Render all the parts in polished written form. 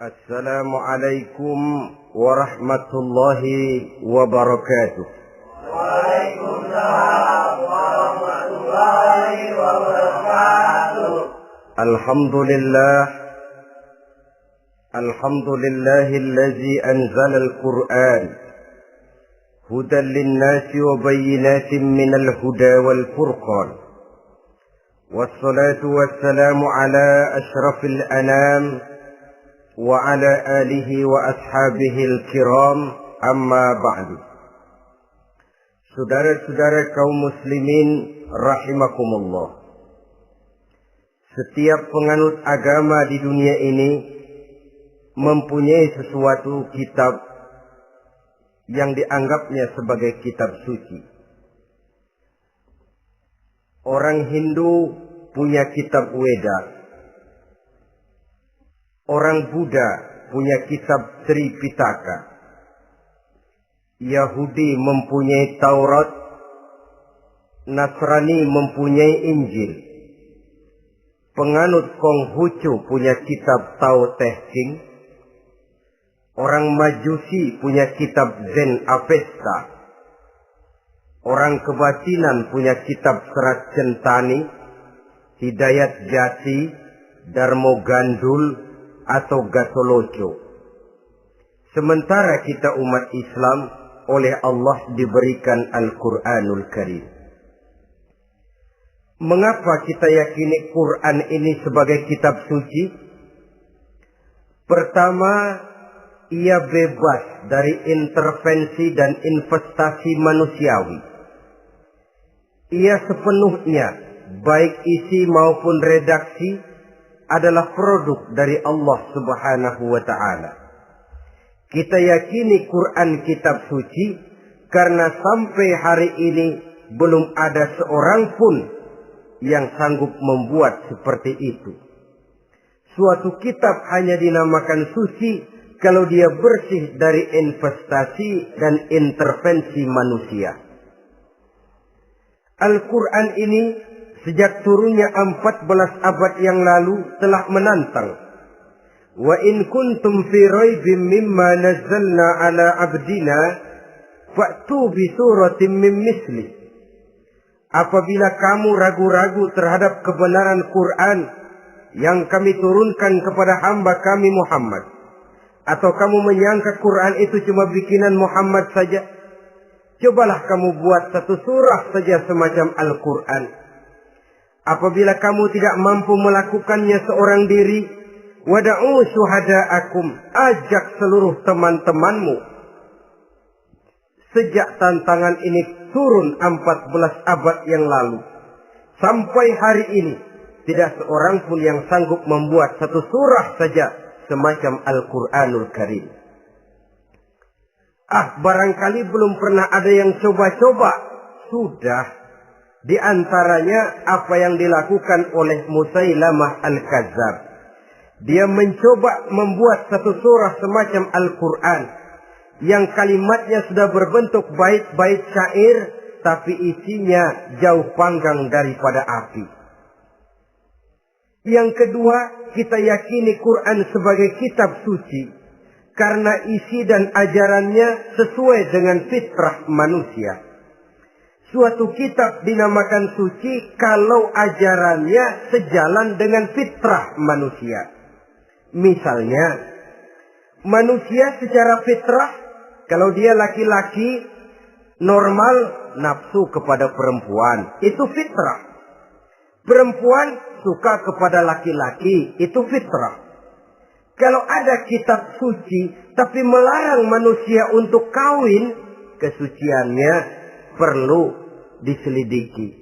Assalamualaikum warahmatullahi wabarakatuh. Waalaikumsalam warahmatullahi wabarakatuh. Alhamdulillahillazi anzala al-Qur'an hudan lin-nasi wa bayyinatin minal huda wal furqan. Wassalatu wassalamu ala asyrafil anam wa ala alihi wa ashabihil kiram, amma ba'du. Saudara-saudara kaum muslimin rahimakumullah. Setiap penganut agama di dunia ini mempunyai sesuatu kitab yang dianggapnya sebagai kitab suci. Orang Hindu punya kitab Weda. Orang Buddha punya kitab Tripitaka. Yahudi mempunyai Taurat. Nasrani mempunyai Injil. Penganut Konghucu punya kitab Tao Te Ching. Orang Majusi punya kitab Zen Avesta. Orang Kebatinan punya kitab Serat Centani, Hidayat Jati, Darmo Gandul, atau Gatoloco. Sementara kita umat Islam oleh Allah diberikan Al-Quranul Karim. Mengapa kita yakini Quran ini sebagai kitab suci? Pertama, ia bebas dari intervensi dan investasi manusiawi. Ia sepenuhnya, baik isi maupun redaksi, adalah produk dari Allah Subhanahu wa ta'ala. Kita yakini Quran kitab suci karena sampai hari ini belum ada seorang pun yang sanggup membuat seperti itu. Suatu kitab hanya dinamakan suci kalau dia bersih dari investasi dan intervensi manusia. Al-Quran ini sejak turunnya 14 abad yang lalu telah menantang. Wa in kuntum fi raibim mimma nazzalna ala abdina fa'tu bi suratin min misli. Apabila kamu ragu-ragu terhadap kebenaran Quran yang kami turunkan kepada hamba kami Muhammad, atau kamu menyangka Quran itu cuma bikinan Muhammad saja, cobalah kamu buat satu surah saja semacam Al-Quran. Apabila kamu tidak mampu melakukannya seorang diri, wada'u syuhada'akum, ajak seluruh teman-temanmu. Sejak tantangan ini turun 14 abad yang lalu, sampai hari ini, tidak seorang pun yang sanggup membuat satu surah saja semacam Al-Quranul Karim. Barangkali belum pernah ada yang coba-coba. Sudah. Di antaranya apa yang dilakukan oleh Musailamah Al-Kadzab. Dia mencoba membuat satu surah semacam Al-Quran yang kalimatnya sudah berbentuk bait-bait syair, tapi isinya jauh panggang daripada api. Yang kedua, kita yakini Quran sebagai kitab suci karena isi dan ajarannya sesuai dengan fitrah manusia. Suatu kitab dinamakan suci kalau ajarannya sejalan dengan fitrah manusia. Misalnya, manusia secara fitrah, kalau dia laki-laki, normal nafsu kepada perempuan, itu fitrah. Perempuan suka kepada laki-laki, itu fitrah. Kalau ada kitab suci, tapi melarang manusia untuk kawin, kesuciannya perlu diselidiki.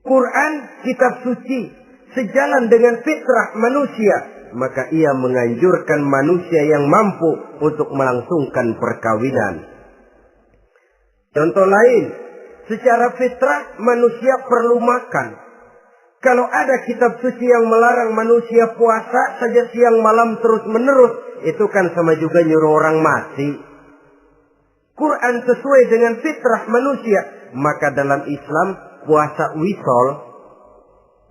Quran kitab suci sejalan dengan fitrah manusia, maka ia menganjurkan manusia yang mampu untuk melangsungkan perkawinan. Contoh lain, secara fitrah manusia perlu makan. Kalau ada kitab suci yang melarang manusia puasa saja siang malam terus menerus, itu kan sama juga nyuruh orang mati. Quran sesuai dengan fitrah manusia. Maka dalam Islam puasa wisol,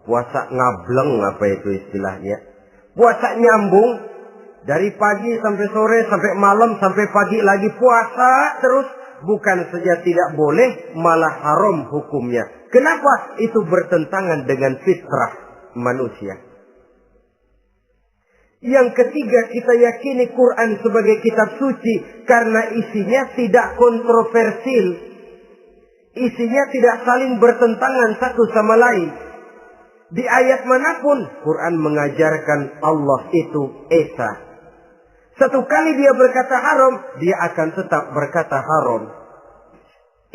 puasa ngableng, apa itu istilahnya, puasa nyambung, Dari pagi sampai sore, sampai malam, sampai pagi lagi puasa terus. Bukan saja tidak boleh, malah haram hukumnya. Kenapa? Itu bertentangan dengan fitrah manusia. Yang ketiga, kita yakini Quran sebagai kitab suci karena isinya tidak kontroversial. Isinya tidak saling bertentangan satu sama lain. Di ayat manapun, Quran mengajarkan Allah itu Esa. Satu kali dia berkata haram, dia akan tetap berkata haram.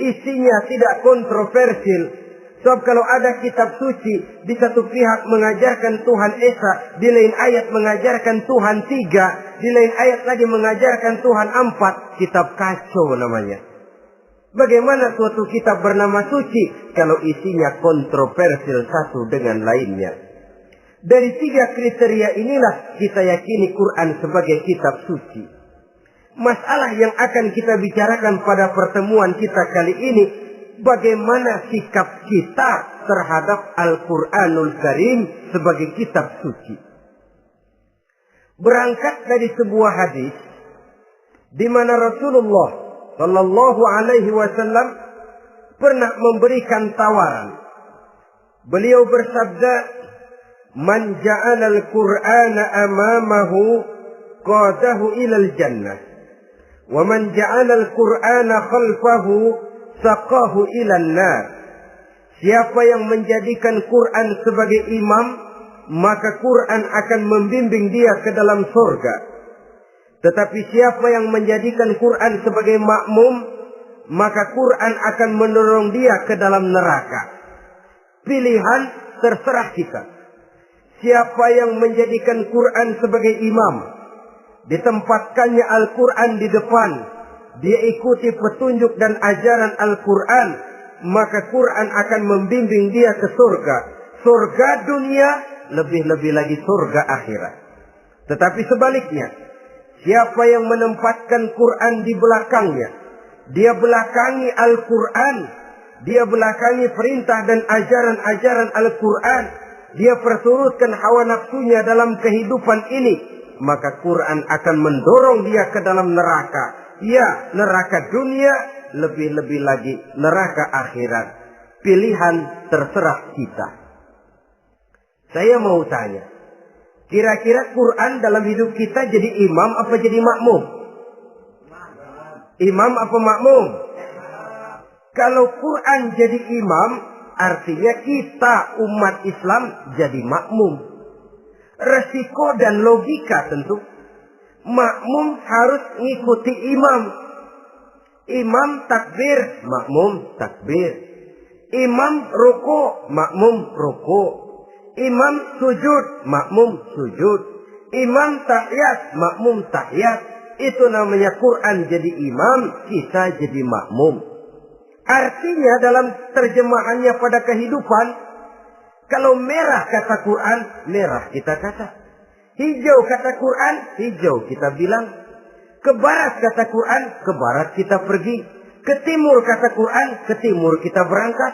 Isinya tidak kontroversial. Sebab kalau ada kitab suci, di satu pihak mengajarkan Tuhan Esa, di lain ayat mengajarkan Tuhan 3, di lain ayat lagi mengajarkan Tuhan 4, kitab kacau namanya. Bagaimana suatu kitab bernama suci kalau isinya kontroversial satu dengan lainnya? Dari 3 kriteria inilah kita yakini Quran sebagai kitab suci. Masalah yang akan kita bicarakan pada pertemuan kita kali ini, bagaimana sikap kita terhadap Al-Quranul Karim sebagai kitab suci. Berangkat dari sebuah hadis di mana Rasulullah Sallallahu Alaihi Wasallam pernah memberikan tawaran. Beliau bersabda, "Man ja'ala al-Qur'ana amamahu qadahu ilal jannah, wa man ja'ala al-Qur'ana khalfahu saqahu ilan nar." Siapa yang menjadikan Quran sebagai imam, maka Quran akan membimbing dia ke dalam surga. Tetapi siapa yang menjadikan Quran sebagai makmum, maka Quran akan mendorong dia ke dalam neraka. Pilihan terserah kita. Siapa yang menjadikan Quran sebagai imam, ditempatkannya Al-Quran di depan, dia ikuti petunjuk dan ajaran Al-Quran, maka Quran akan membimbing dia ke surga. Surga dunia, lebih-lebih lagi surga akhirat. Tetapi sebaliknya, siapa yang menempatkan Quran di belakangnya, dia belakangi Al-Quran, dia belakangi perintah dan ajaran-ajaran Al-Quran, dia perturutkan hawa nafsunya dalam kehidupan ini, maka Quran akan mendorong dia ke dalam neraka. Ya, neraka dunia, lebih-lebih lagi neraka akhirat. Pilihan terserah kita. Saya mau tanya, kira-kira Quran dalam hidup kita jadi imam apa jadi makmum? Imam apa makmum? Kalau Quran jadi imam, artinya kita umat Islam jadi makmum. Resiko dan logika tentu. Makmum harus ngikuti imam. Imam takbir, makmum takbir. Imam ruku, makmum ruku. Imam sujud, makmum sujud. Imam tahiyat, makmum tahiyat. Itu namanya Quran jadi imam, kita jadi makmum. Artinya dalam terjemahannya pada kehidupan, kalau merah kata Quran, merah kita kata. Hijau kata Quran, hijau kita bilang. Ke barat kata Quran, ke barat kita pergi. Ke timur kata Quran, ke timur kita berangkat.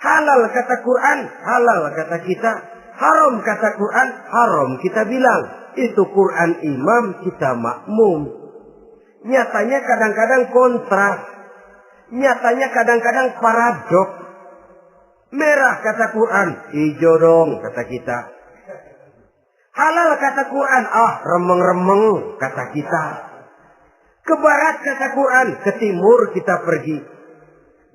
Halal kata Quran, halal kata kita. Haram kata Quran, haram kita bilang. Itu Quran imam, kita makmum. Nyatanya kadang-kadang kontras. Nyatanya kadang-kadang paradok. Merah kata Quran, hijau dong kata kita. Halal kata Quran, remeng-remeng kata kita. Ke barat kata Quran, ke timur kita pergi.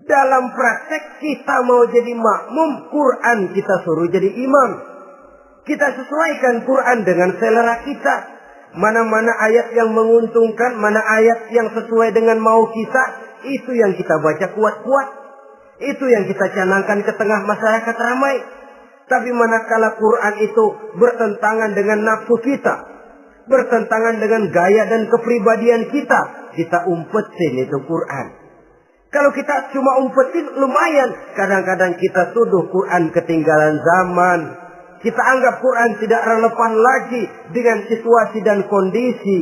Dalam praktek kita mau jadi makmum, Quran kita suruh jadi imam. Kita sesuaikan Quran dengan selera kita. Mana-mana ayat yang menguntungkan, mana ayat yang sesuai dengan mau kita, itu yang kita baca kuat-kuat. Itu yang kita canangkan ke tengah masyarakat ramai. Tapi manakala Quran itu bertentangan dengan nafsu kita, bertentangan dengan gaya dan kepribadian kita, kita umpetin itu Quran. Kalau kita cuma umpetin lumayan, kadang-kadang kita tuduh Quran ketinggalan zaman. Kita anggap Quran tidak relevan lagi dengan situasi dan kondisi.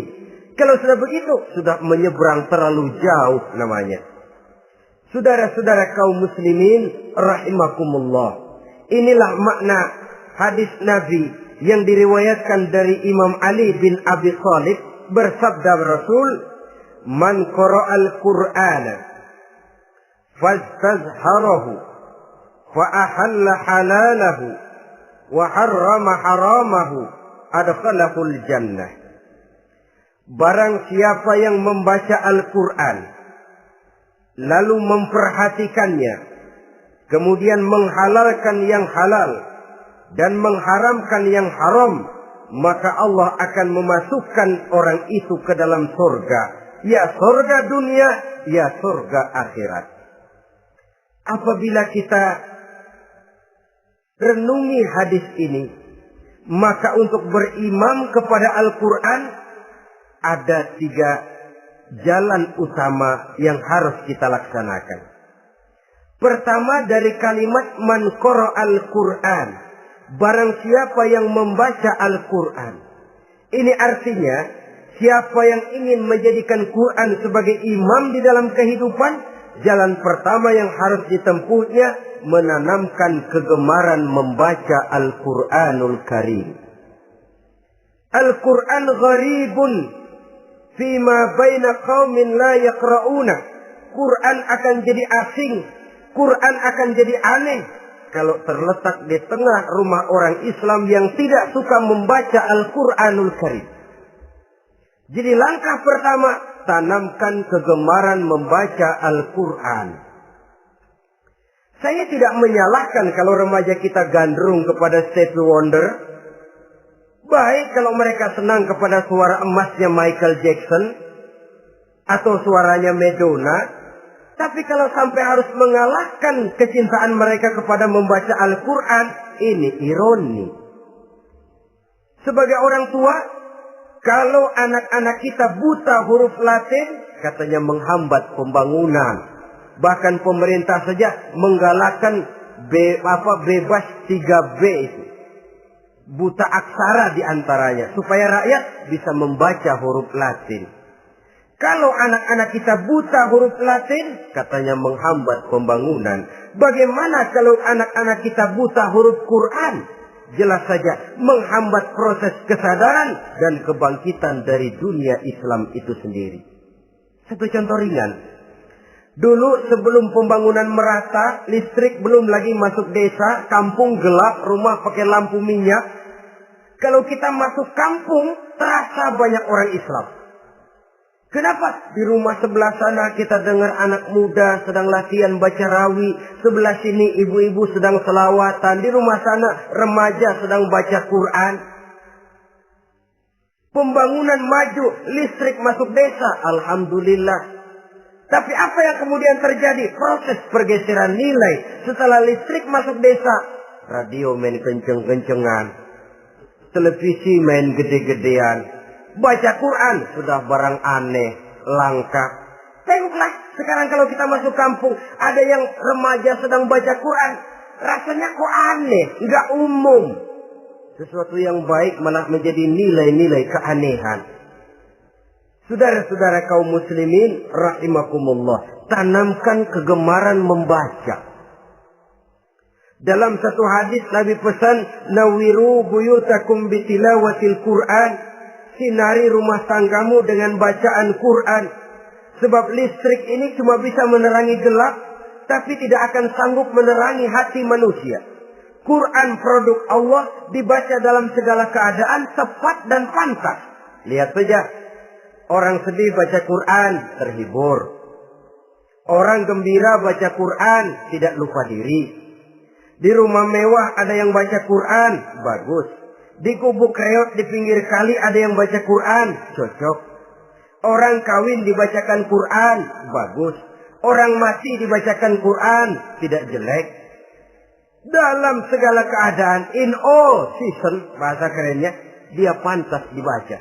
Kalau sudah begitu, sudah menyeberang terlalu jauh namanya. Saudara-saudara kaum muslimin rahimakumullah. Inilah makna hadis Nabi yang diriwayatkan dari Imam Ali bin Abi Thalib, bersabda Rasul, "Man qara'al Qur'ana fastazharahu fa ahalla halalahu wa harrama haramahu adkhalahul jannah." Barang siapa yang membaca Al-Quran lalu memperhatikannya, kemudian menghalalkan yang halal dan mengharamkan yang haram, maka Allah akan memasukkan orang itu ke dalam surga. Ya surga dunia, ya surga akhirat. Apabila kita renungi hadis ini, maka untuk berimam kepada Al-Quran ada 3 jalan utama yang harus kita laksanakan. Pertama, dari kalimat man qara'al Qur'an, barang siapa yang membaca Al-Quran. Ini artinya siapa yang ingin menjadikan Quran sebagai imam di dalam kehidupan, jalan pertama yang harus ditempuhnya menanamkan kegemaran membaca Al-Quranul Karim. Al-Quran gharibun fima baina qaumin la yaqra'una. Quran akan jadi asing, Quran akan jadi aneh kalau terletak di tengah rumah orang Islam yang tidak suka membaca Al-Quranul Karim. Jadi langkah pertama, tanamkan kegemaran membaca Al-Quran. Saya tidak menyalahkan kalau remaja kita gandrung kepada Stevie Wonder. Baik kalau mereka senang kepada suara emasnya Michael Jackson atau suaranya Madonna. Tapi kalau sampai harus mengalahkan kecintaan mereka kepada membaca Al-Quran, ini ironi. Sebagai orang tua, kalau anak-anak kita buta huruf Latin, katanya menghambat pembangunan. Bahkan pemerintah saja menggalakkan bebas 3B itu. Buta aksara diantaranya, supaya rakyat bisa membaca huruf Latin. Kalau anak-anak kita buta huruf Latin, katanya menghambat pembangunan. Bagaimana kalau anak-anak kita buta huruf Quran? Jelas saja menghambat proses kesadaran dan kebangkitan dari dunia Islam itu sendiri. Satu contoh ringan. Dulu sebelum pembangunan merata, listrik belum lagi masuk desa, kampung gelap, rumah pakai lampu minyak. Kalau kita masuk kampung, terasa banyak orang Islam. Kenapa? Di rumah sebelah sana kita dengar anak muda sedang latihan baca rawi. Sebelah sini ibu-ibu sedang selawatan. Di rumah sana remaja sedang baca Quran. Pembangunan maju, listrik masuk desa. Alhamdulillah. Tapi apa yang kemudian terjadi? Proses pergeseran nilai. Setelah listrik masuk desa, radio main kenceng-kencengan. Televisi main gede-gedean. Baca Quran sudah barang aneh, langka. Tengoklah sekarang kalau kita masuk kampung, ada yang remaja sedang baca Quran. Rasanya kok aneh, nggak umum. Sesuatu yang baik malah menjadi nilai-nilai keanehan. Saudara-saudara kaum muslimin rahimakumullah, tanamkan kegemaran membaca. Dalam satu hadis Nabi pesan, nawiru buyutakum bitilawatil Quran. Sinari rumah tanggamu dengan bacaan Quran. Sebab listrik ini cuma bisa menerangi gelap, tapi tidak akan sanggup menerangi hati manusia. Quran produk Allah dibaca dalam segala keadaan, tepat dan pantas. Lihat saja, orang sedih baca Quran, terhibur. Orang gembira baca Quran, tidak lupa diri. Di rumah mewah ada yang baca Quran, bagus. Di gubuk reot di pinggir kali ada yang baca Quran, cocok. Orang kawin dibacakan Quran, bagus. Orang mati dibacakan Quran, tidak jelek. Dalam segala keadaan, in all season, bahasa kerennya, dia pantas dibaca.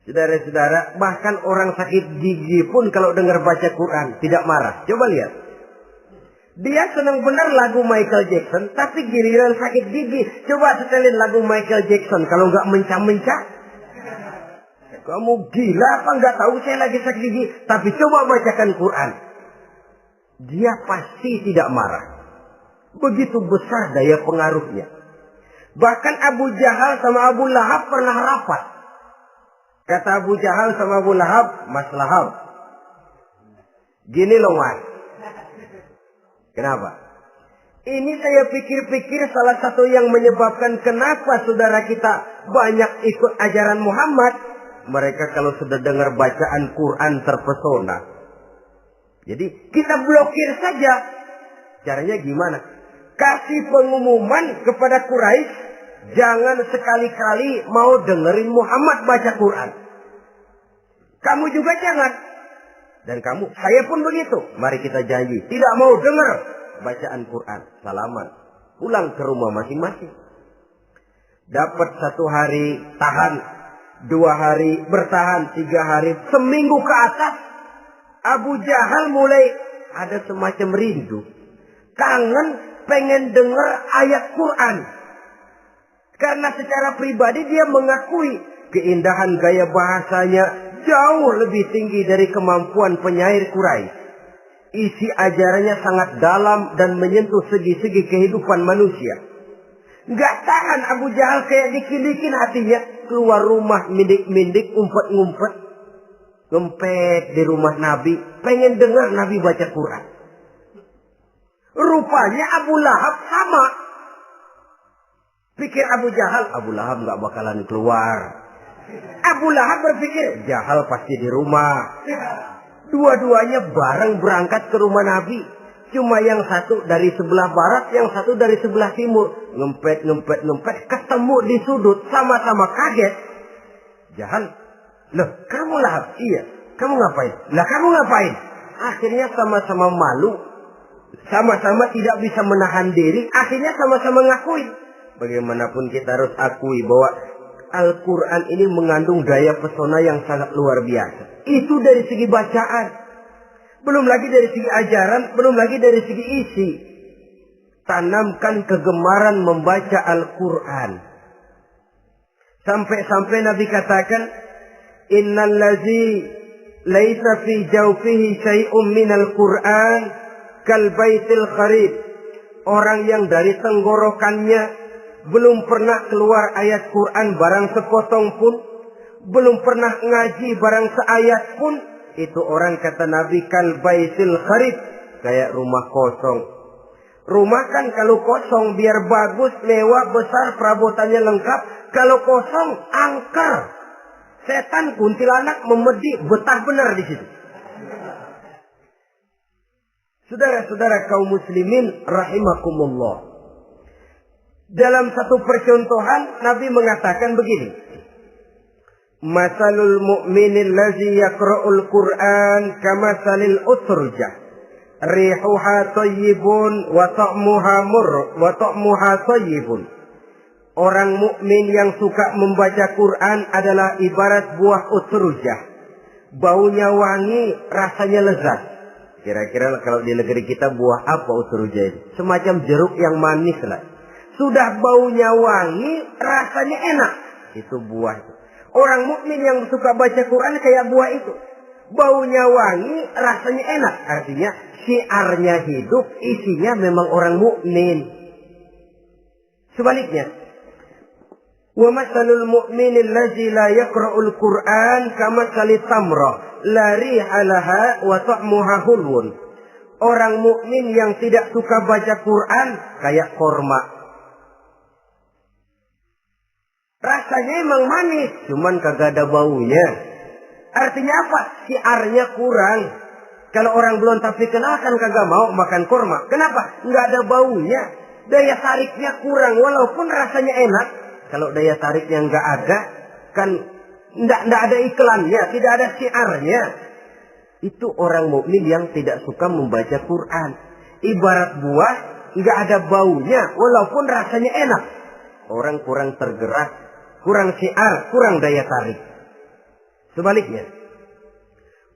Saudara-saudara, bahkan orang sakit gigi pun kalau dengar baca Quran, tidak marah. Coba lihat. Dia senang benar lagu Michael Jackson, tapi giliran sakit gigi, coba setelin lagu Michael Jackson. Kalau nggak mencah-mencah, kamu gila apa nggak tahu saya lagi sakit gigi? Tapi coba bacakan Quran, dia pasti tidak marah. Begitu besar daya pengaruhnya. Bahkan Abu Jahal sama Abu Lahab pernah rapat. Kata Abu Jahal sama Abu Lahab, Mas Lahab, gini loh Mas. Kenapa? Ini saya pikir-pikir salah satu yang menyebabkan kenapa saudara kita banyak ikut ajaran Muhammad. Mereka kalau sudah dengar bacaan Quran terpesona. Jadi kita blokir saja. Caranya gimana? Kasih pengumuman kepada Quraisy, jangan sekali-kali mau dengerin Muhammad baca Quran. Kamu juga jangan. Dan kamu, saya pun begitu. Mari kita janji, tidak mau dengar bacaan Quran. Salaman. Pulang ke rumah masing-masing. Dapat 1 hari tahan, 2 hari bertahan, 3 hari, seminggu ke atas. Abu Jahal mulai ada semacam rindu. Kangen pengen dengar ayat Quran. Karena secara pribadi dia mengakui keindahan gaya bahasanya jauh lebih tinggi dari kemampuan penyair Quraisy. Isi ajarannya sangat dalam dan menyentuh segi-segi kehidupan manusia. Gak tahan Abu Jahal kayak dikilikin hatinya. Keluar rumah mindik-mindik, umpet-ngumpet. Ngempet di rumah Nabi. Pengen dengar Nabi baca Quran. Rupanya Abu Lahab sama. Pikir Abu Lahab gak bakalan keluar. Abu Lahab berpikir, Jahal pasti di rumah. Dua-duanya bareng berangkat ke rumah Nabi. Cuma yang satu dari sebelah barat, yang satu dari sebelah timur. Ngempet, ketemu di sudut, sama-sama kaget. Jahal, loh kamu Lahab? Iya, kamu ngapain? Lah kamu ngapain? Akhirnya sama-sama malu. Sama-sama tidak bisa menahan diri. Akhirnya sama-sama ngakui. Bagaimanapun kita harus akui bahwa Al-Quran ini mengandung daya pesona yang sangat luar biasa. Itu dari segi bacaan. Belum lagi dari segi ajaran. Belum lagi dari segi isi. Tanamkan kegemaran membaca Al-Quran. Sampai-sampai Nabi katakan, Innal ladzi laisa fi jawfihi syai'un minal Quran kal baitil kharib. Orang yang dari tenggorokannya belum pernah keluar ayat Quran barang sepotong pun, belum pernah ngaji barang seayat pun, itu orang kata Nabi kal baitil kharib, kayak rumah kosong. Rumah kan kalau kosong biar bagus, mewah, besar, perabotannya lengkap. Kalau kosong, angker. Setan kuntilanak memedi, betah benar di situ. Saudara-saudara kaum muslimin rahimakumullah. Dalam satu percontohan Nabi mengatakan begini. Masalul mu'minil ladzi yaqra'ul Qur'an kamasalil utrujah. Rihuha thayyibun wa ta'muha thayyibun. Orang mukmin yang suka membaca Quran adalah ibarat buah utrujah. Baunya wangi, rasanya lezat. Kira-kira kalau di negeri kita buah apa utrujah itu? Semacam jeruk yang manis lah. Sudah baunya wangi, rasanya enak. Itu buah itu. Orang mukmin yang suka baca Quran kayak buah itu. Baunya wangi, rasanya enak. Artinya syiarnya hidup, isinya memang orang mukmin. Sebaliknya, wa masalul mu'minil ladzi la yaqra'ul Qur'an kamasalit tamrah la riha laha wa ta'muha hulwun. Orang mukmin yang tidak suka baca Quran kayak korma. Rasanya emang manis, cuman kagak ada baunya. Artinya apa? Syiarnya kurang. Kalau orang belum tapi kenalkan kagak mau makan korma. Kenapa? Nggak ada baunya. Daya tariknya kurang walaupun rasanya enak. Kalau daya tariknya nggak ada, kan nggak ada iklannya, tidak ada syiarnya. Itu orang mukmin yang tidak suka membaca Quran. Ibarat buah, nggak ada baunya, walaupun rasanya enak. Orang kurang tergerak, kurang syiar, kurang daya tarik. Sebaliknya,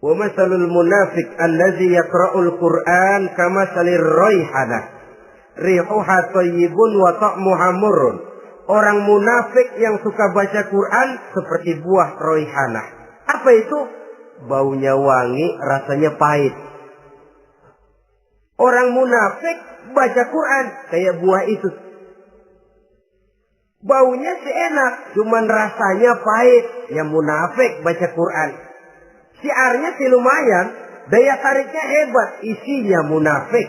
wa masalul munafiq allazi yaqra'ul Quran kamasalir raihanah. Rihuha thayyibun wa ta'muha murrun. Orang munafik yang suka baca Quran seperti buah raihanah. Apa itu? Baunya wangi, rasanya pahit. Orang munafik baca Quran kayak buah itu. Baunya sih enak, cuman rasanya pahit. Ya munafik baca Quran. Siarnya sih lumayan, daya tariknya hebat, isinya munafik.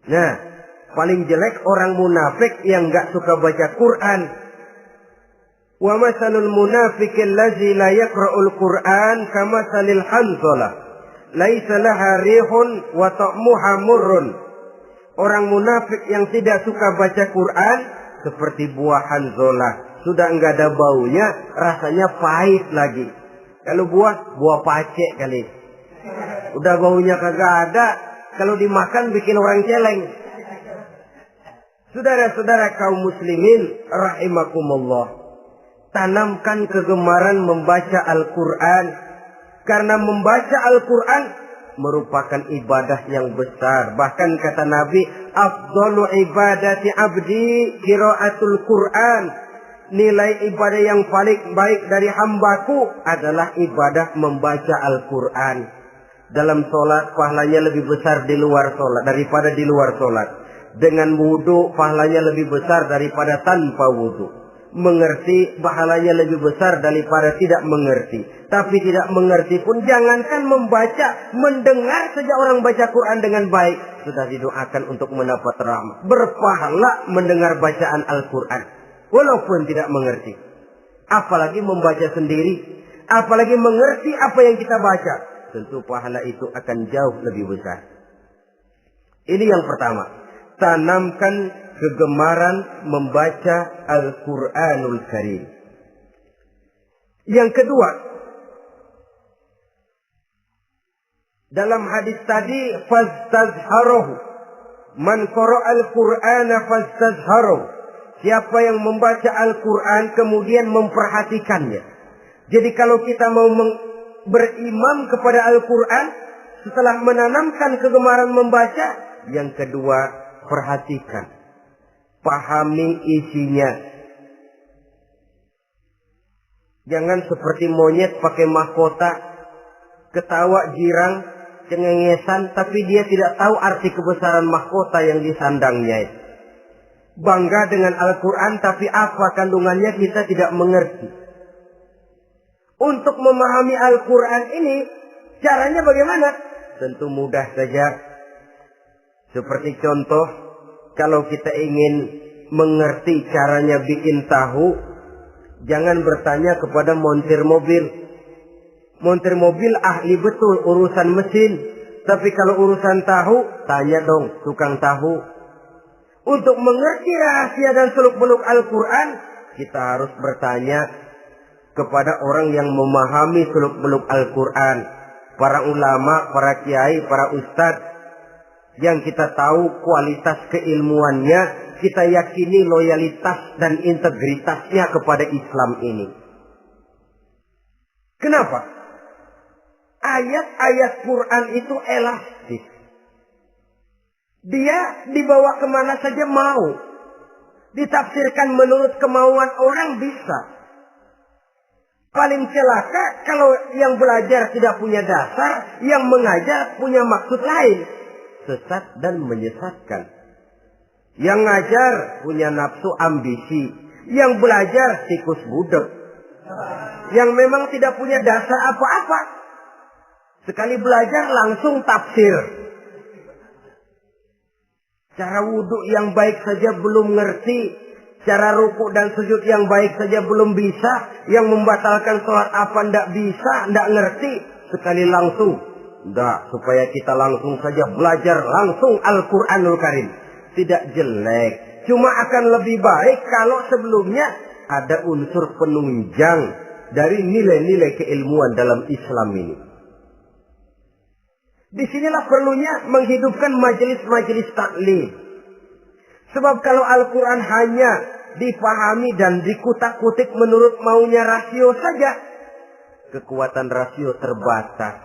Nah, paling jelek orang munafik yang gak suka baca Quran. Wa masalul munafiqil ladzi la yaqra'ul Qur'an kamasalil hanzalah laisa laha rihun wa ta'muha murrun. Orang munafik yang tidak suka baca Quran seperti buah hanzalah, sudah enggak ada baunya, rasanya pahit lagi. Kalau buah pacek kali. Udah baunya kagak ada, kalau dimakan bikin orang celeng. Saudara-saudara kaum muslimin rahimakumullah, tanamkan kegemaran membaca Al-Quran. Karena membaca Al-Quran merupakan ibadah yang besar. Bahkan kata Nabi, afdalu ibadati abdi qiraatul Quran. Nilai ibadah yang paling baik dari hambaku adalah ibadah membaca Al-Quran. Dalam sholat pahalanya lebih besar di luar sholat daripada di luar sholat. Dengan wudu pahalanya lebih besar daripada tanpa wudu. Mengerti pahalanya lebih besar daripada tidak mengerti. Tapi tidak mengerti pun jangankan membaca, mendengar saja orang baca Quran dengan baik sudah didoakan untuk mendapat rahmat. Berpahala mendengar bacaan Al-Quran walaupun tidak mengerti. Apalagi membaca sendiri, apalagi mengerti apa yang kita baca, tentu pahala itu akan jauh lebih besar. Ini yang pertama, tanamkan kegemaran membaca Al-Quranul Karim. Yang kedua, dalam hadis tadi, fastazharuhu, man qara'al Qur'ana fastazharuhu. Siapa yang membaca Al-Quran kemudian memperhatikannya. Jadi kalau kita mau berimam kepada Al-Quran, setelah menanamkan kegemaran membaca, yang kedua, perhatikan. Pahami isinya. Jangan seperti monyet pakai mahkota, ketawa girang, cengengesan, tapi dia tidak tahu arti kebesaran mahkota yang disandangnya itu. Bangga dengan Al-Quran, tapi apa kandungannya kita tidak mengerti. Untuk memahami Al-Quran ini, caranya bagaimana? Tentu mudah saja. Seperti contoh, kalau kita ingin mengerti caranya bikin tahu, jangan bertanya kepada montir mobil. Montir mobil ahli betul urusan mesin. Tapi kalau urusan tahu, tanya dong tukang tahu. Untuk mengerti rahasia dan seluk-beluk Al-Quran, kita harus bertanya kepada orang yang memahami seluk-beluk Al-Quran. Para ulama, para kiai, para ustadz, yang kita tahu kualitas keilmuannya, kita yakini loyalitas dan integritasnya kepada Islam ini. Kenapa? Ayat-ayat Quran itu elastis. Dia dibawa kemana saja mau. Ditafsirkan menurut kemauan orang bisa. Paling celaka kalau yang belajar tidak punya dasar, yang mengajar punya maksud lain. Sesat dan menyesatkan. Yang ngajar punya nafsu ambisi. Yang belajar tikus budek. Yang memang tidak punya dasar apa-apa. Sekali belajar langsung tafsir. Cara wudhu yang baik saja belum ngerti. Cara rukuk dan sujud yang baik saja belum bisa. Yang membatalkan sholat apa ndak bisa, ndak ngerti. Sekali langsung. Ndak, supaya kita langsung saja belajar langsung Al-Quranul Karim. Tidak jelek. Cuma akan lebih baik kalau sebelumnya ada unsur penunjang dari nilai-nilai keilmuan dalam Islam ini. Disinilah perlunya menghidupkan majelis-majelis taklim. Sebab kalau Al-Quran hanya dipahami dan dikutak-kutik menurut maunya rasio saja, kekuatan rasio terbatas.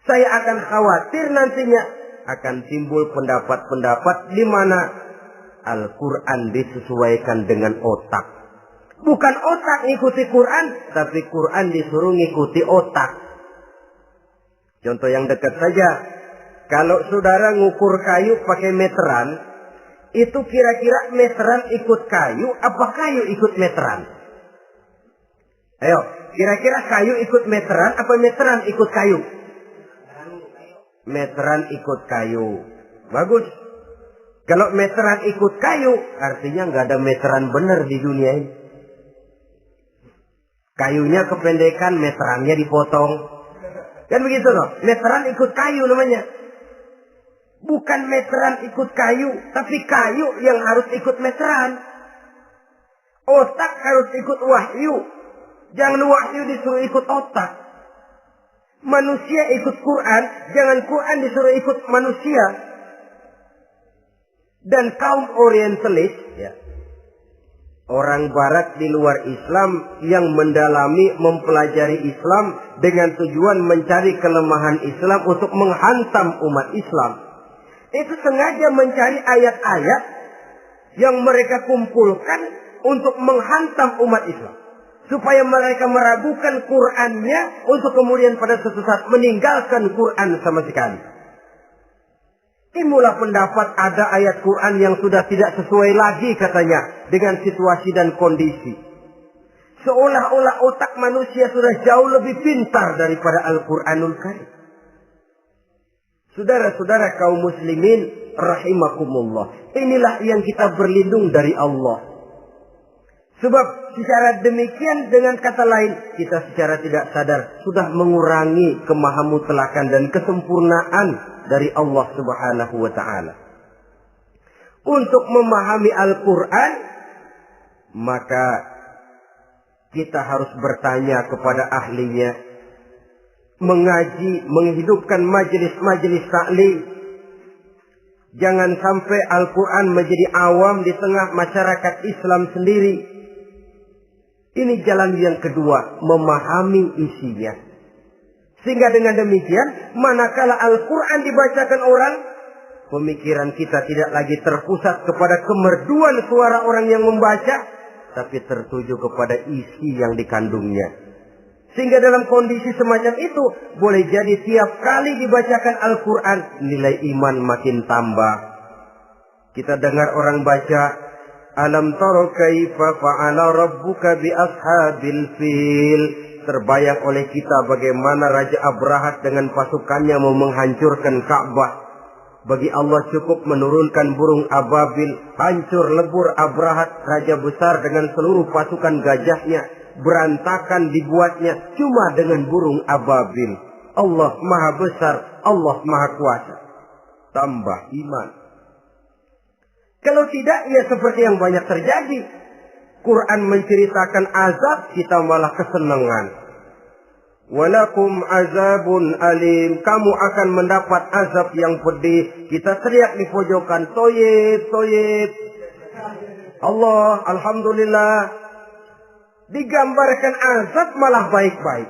Saya akan khawatir nantinya akan timbul pendapat-pendapat di mana Al-Quran disesuaikan dengan otak. Bukan otak ngikuti Quran, tapi Quran disuruh ngikuti otak. Contoh yang dekat saja. Kalau saudara ngukur kayu pakai meteran, itu kira-kira meteran ikut kayu, apa kayu ikut meteran? Ayo, kira-kira kayu ikut meteran, apa meteran ikut kayu? Meteran ikut kayu. Bagus. Kalau meteran ikut kayu, artinya nggak ada meteran benar di dunia ini. Kayunya kependekan, meterannya dipotong. Kan begitu loh. Meteran ikut kayu namanya. Bukan meteran ikut kayu, tapi kayu yang harus ikut meteran. Otak harus ikut wahyu. Jangan wahyu disuruh ikut otak. Manusia ikut Quran, jangan Quran disuruh ikut manusia. Dan kaum orientalis, ya, orang barat di luar Islam yang mendalami, mempelajari Islam dengan tujuan mencari kelemahan Islam untuk menghantam umat Islam. Itu sengaja mencari ayat-ayat yang mereka kumpulkan untuk menghantam umat Islam. Supaya mereka meragukan Qur'annya untuk kemudian pada suatu saat meninggalkan Qur'an sama sekali. Timbullah pendapat ada ayat Quran yang sudah tidak sesuai lagi katanya dengan situasi dan kondisi. Seolah-olah otak manusia sudah jauh lebih pintar daripada Al-Quranul Karim. Saudara-saudara kaum muslimin rahimakumullah. Inilah yang kita berlindung dari Allah. Sebab secara demikian dengan kata lain kita secara tidak sadar sudah mengurangi kemahamutlakan dan kesempurnaan dari Allah Subhanahu wa ta'ala. Untuk memahami Al-Quran, maka kita harus bertanya kepada ahlinya, mengaji, menghidupkan majelis-majelis taklim. Jangan sampai Al-Quran menjadi awam di tengah masyarakat Islam sendiri. Ini jalan yang kedua, memahami isinya. Sehingga dengan demikian, manakala Al-Quran dibacakan orang, pemikiran kita tidak lagi terpusat kepada kemerduan suara orang yang membaca, tapi tertuju kepada isi yang dikandungnya. Sehingga dalam kondisi semacam itu, boleh jadi tiap kali dibacakan Al-Quran, nilai iman makin tambah. Kita dengar orang baca, Alam taro kaifa fa'ala rabbuka bi ashabil fil. Terbayang oleh kita bagaimana Raja Abrahat dengan pasukannya mau menghancurkan Ka'bah. Bagi Allah cukup menurunkan burung ababil, hancur lebur Abrahat, raja besar dengan seluruh pasukan gajahnya, berantakan dibuatnya cuma dengan burung ababil. Allah Maha Besar, Allah Maha Kuasa. Tambah iman. Kalau tidak, ya seperti yang banyak terjadi. Quran menceritakan azab, kita malah kesenangan. Walakum azabun alim. Kamu akan mendapat azab yang pedih. Kita teriak di pojokan, toyib, toyib. Allah, alhamdulillah. Digambarkan azab malah baik-baik.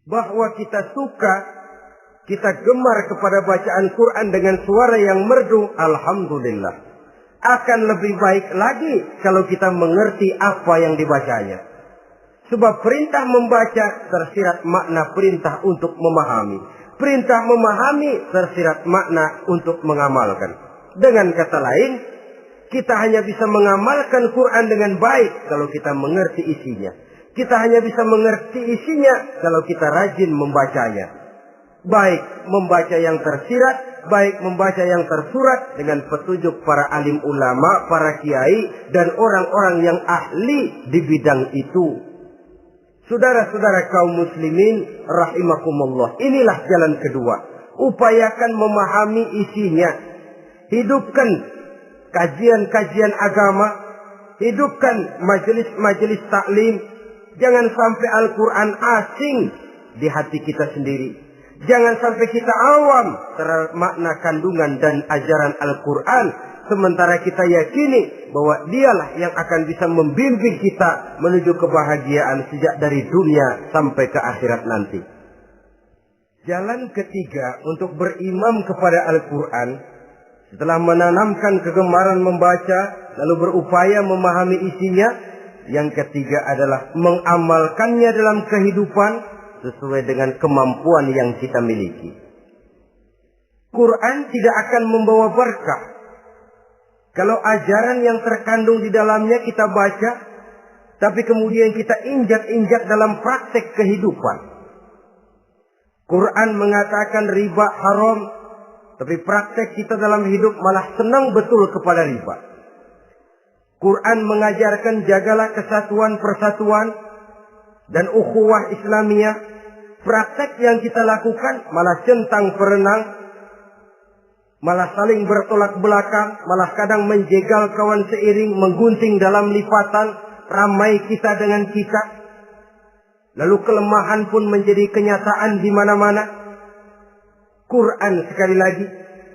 Bahwa kita suka, kita gemar kepada bacaan Quran dengan suara yang merdu, alhamdulillah. Akan lebih baik lagi kalau kita mengerti apa yang dibacanya. Sebab perintah membaca tersirat makna perintah untuk memahami. Perintah memahami tersirat makna untuk mengamalkan. Dengan kata lain, kita hanya bisa mengamalkan Quran dengan baik kalau kita mengerti isinya. Kita hanya bisa mengerti isinya kalau kita rajin membacanya. Baik membaca yang tersirat, baik membaca yang tersurat dengan petunjuk para alim ulama, para kiai, dan orang-orang yang ahli di bidang itu. Saudara-saudara kaum muslimin rahimakumullah. Inilah jalan kedua. Upayakan memahami isinya. Hidupkan kajian-kajian agama. Hidupkan majelis-majelis taklim. Jangan sampai Al-Quran asing di hati kita sendiri. Jangan sampai kita awam terhadap makna kandungan dan ajaran Al-Quran. Sementara kita yakini bahwa dialah yang akan bisa membimbing kita menuju kebahagiaan sejak dari dunia sampai ke akhirat nanti. Jalan ketiga untuk berimam kepada Al-Quran, setelah menanamkan kegemaran membaca, lalu berupaya memahami isinya, yang ketiga adalah mengamalkannya dalam kehidupan sesuai dengan kemampuan yang kita miliki. Quran tidak akan membawa berkah Kalau ajaran yang terkandung di dalamnya kita baca, tapi kemudian kita injak-injak dalam praktek kehidupan. Quran mengatakan riba haram, tapi praktek kita dalam hidup malah senang betul kepada riba. Quran mengajarkan jagalah kesatuan persatuan dan ukhuwah Islamiyah. Praktek yang kita lakukan malah centang perenang, malah saling bertolak belakang, malah kadang menjegal kawan seiring, menggunting dalam lipatan, ramai kita dengan kita. Lalu kelemahan pun menjadi kenyataan di mana-mana. Quran sekali lagi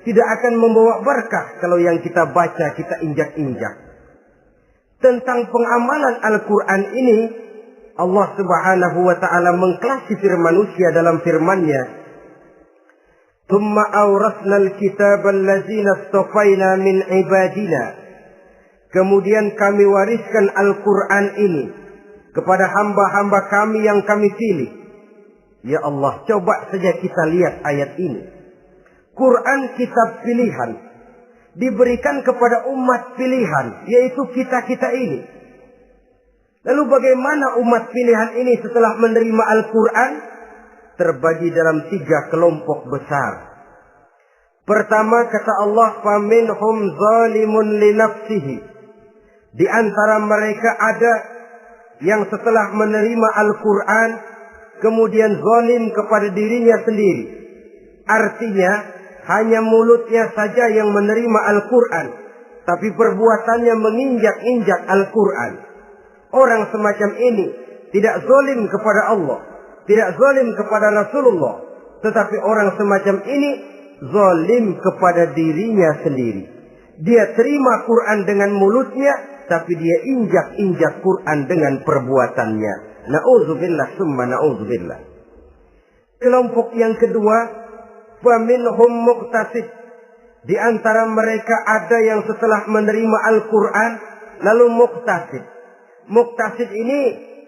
tidak akan membawa berkah kalau yang kita baca kita injak-injak. Tentang pengamalan Al-Quran ini, Allah Subhanahu wa ta'ala mengklasifikasi manusia dalam firman-Nya. Tsumma awrasna al-kitaba allazina istafaina min ibadina. Kemudian kami wariskan Al-Quran ini kepada hamba-hamba kami yang kami pilih. Ya Allah, coba saja kita lihat ayat ini. Quran kitab pilihan, diberikan kepada umat pilihan, yaitu kita-kita ini. Lalu bagaimana umat pilihan ini setelah menerima Al-Quran? Terbagi dalam 3 kelompok besar. Pertama kata Allah, فَمِنْهُمْ ظَالِمٌ لِنَفْسِهِ. Di antara mereka ada yang setelah menerima Al-Quran, kemudian zalim kepada dirinya sendiri. Artinya, hanya mulutnya saja yang menerima Al-Quran, tapi perbuatannya menginjak-injak Al-Quran. Orang semacam ini tidak zalim kepada Allah, tidak zalim kepada Rasulullah, tetapi orang semacam ini zalim kepada dirinya sendiri. Dia terima Quran dengan mulutnya, tapi dia injak-injak Quran dengan perbuatannya. Na'udzubillah summa na'udzubillah. Kelompok yang kedua, faminhum muqtasid. Di antara mereka ada yang setelah menerima Al-Quran lalu muqtasid. Muqtasid ini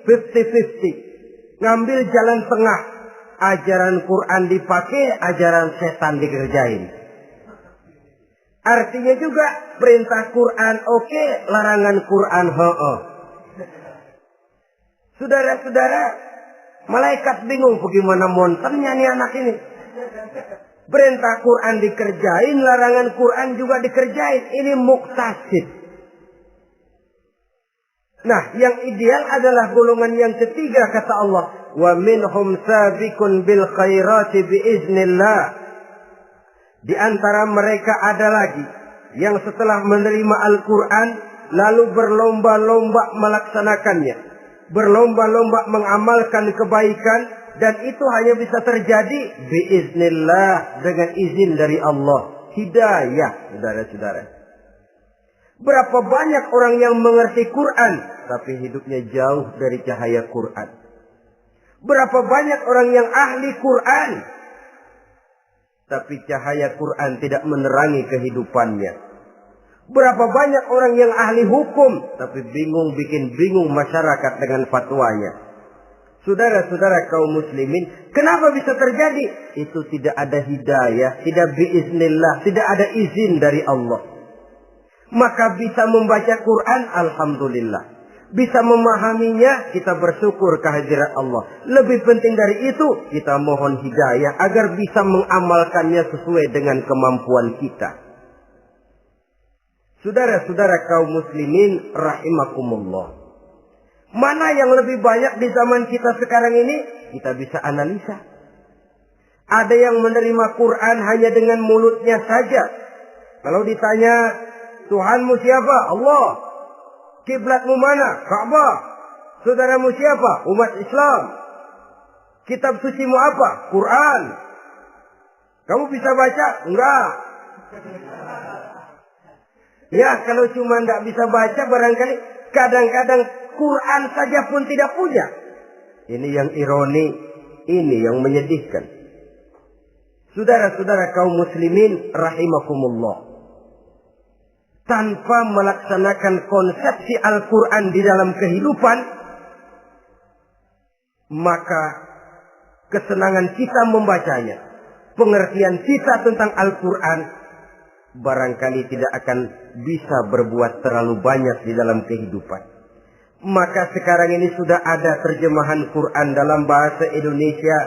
50-50. Ngambil jalan tengah. Ajaran Quran dipakai, ajaran setan dikerjain. Artinya juga perintah Quran oke, larangan Quran ho-oh. Saudara-saudara, malaikat bingung bagaimana monternya nih anak ini. Perintah Quran dikerjain, larangan Quran juga dikerjain. Ini muqtasid. Nah, yang ideal adalah golongan yang ketiga kata Allah, wa minhum sabiqun bil khairati biiznillah. Di antara mereka ada lagi yang setelah menerima Al-Quran lalu berlomba-lomba melaksanakannya, berlomba-lomba mengamalkan kebaikan, dan itu hanya bisa terjadi biiznillah, dengan izin dari Allah. Hidayah, saudara-saudara. Berapa banyak orang yang mengerti Quran, tapi hidupnya jauh dari cahaya Quran. Berapa banyak orang yang ahli Quran, tapi cahaya Quran tidak menerangi kehidupannya. Berapa banyak orang yang ahli hukum, tapi bikin bingung masyarakat dengan fatwanya. Saudara-saudara kaum muslimin, kenapa bisa terjadi? Itu tidak ada hidayah, tidak biiznillah, tidak ada izin dari Allah. Maka bisa membaca Quran, alhamdulillah. Bisa memahaminya, kita bersyukur kehadirat Allah. Lebih penting dari itu, kita mohon hidayah agar bisa mengamalkannya sesuai dengan kemampuan kita. Saudara-saudara kaum muslimin rahimakumullah. Mana yang lebih banyak di zaman kita sekarang ini? Kita bisa analisa. Ada yang menerima Quran hanya dengan mulutnya saja. Kalau ditanya, Tuhanmu siapa? Allah. Kiblatmu mana? Ka'bah. Saudaramu siapa? Umat Islam. Kitab sucimu apa? Quran. Kamu bisa baca? Enggak. Ya, kalau cuma enggak bisa baca, barangkali kadang-kadang Quran saja pun tidak punya. Ini yang ironi, ini yang menyedihkan. Saudara-saudara kaum muslimin rahimakumullah. Tanpa melaksanakan konsepsi Al-Quran di dalam kehidupan, maka kesenangan kita membacanya, pengertian kita tentang Al-Quran barangkali tidak akan bisa berbuat terlalu banyak di dalam kehidupan. Maka sekarang ini sudah ada terjemahan Quran dalam bahasa Indonesia,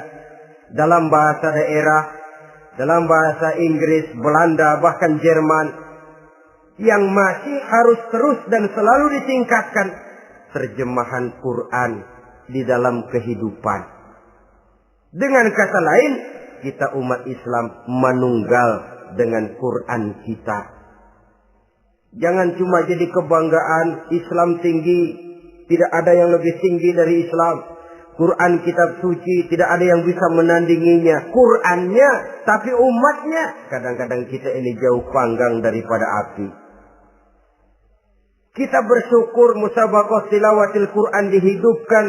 dalam bahasa daerah, dalam bahasa Inggris, Belanda, bahkan Jerman, yang masih harus terus dan selalu ditingkatkan terjemahan Quran di dalam kehidupan. Dengan kata lain, kita umat Islam menunggal dengan Quran kita. Jangan cuma jadi kebanggaan Islam tinggi, tidak ada yang lebih tinggi dari Islam. Quran kitab suci, tidak ada yang bisa menandinginya. Qurannya, tapi umatnya, kadang-kadang kita ini jauh panggang daripada api. Kita bersyukur musabaqah tilawatil Quran dihidupkan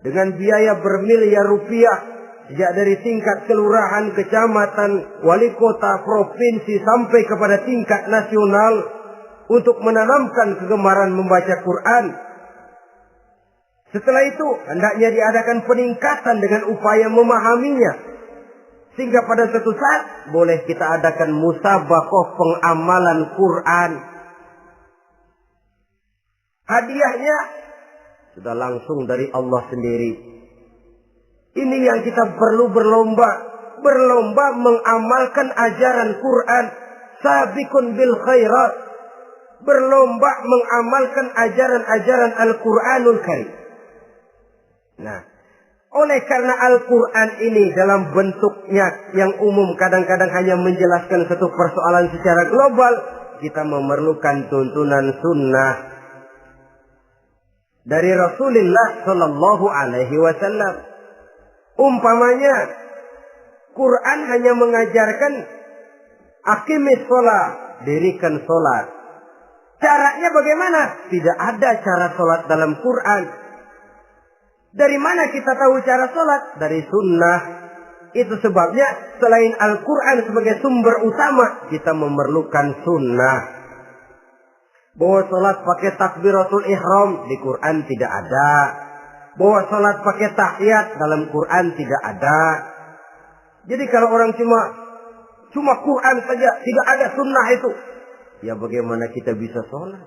dengan biaya bermiliar rupiah. Sejak dari tingkat kelurahan, kecamatan, wali kota, provinsi, sampai kepada tingkat nasional. Untuk menanamkan kegemaran membaca Quran. Setelah itu, hendaknya diadakan peningkatan dengan upaya memahaminya. Sehingga pada suatu saat, boleh kita adakan musabaqah pengamalan Quran. Hadiahnya sudah langsung dari Allah sendiri. Ini yang kita perlu berlomba. Berlomba mengamalkan ajaran Quran. Sabiqun bil khairat. Berlomba mengamalkan ajaran-ajaran Al-Quranul Karim. Nah, oleh karena Al-Quran ini dalam bentuknya yang umum kadang-kadang hanya menjelaskan satu persoalan secara global, kita memerlukan tuntunan sunnah dari Rasulullah Sallallahu Alaihi Wasallam. Umpamanya, Quran hanya mengajarkan aqimis sholat, dirikan sholat. Caranya bagaimana? Tidak ada cara sholat dalam Quran. Dari mana kita tahu cara sholat? Dari sunnah. Itu sebabnya selain Al-Quran sebagai sumber utama, kita memerlukan sunnah. Bahwa sholat pakai takbiratul ihram di Quran tidak ada. Bahwa sholat pakai tahiyat dalam Quran tidak ada. Jadi kalau orang cuma Quran saja, tidak ada sunnah itu, ya bagaimana kita bisa sholat?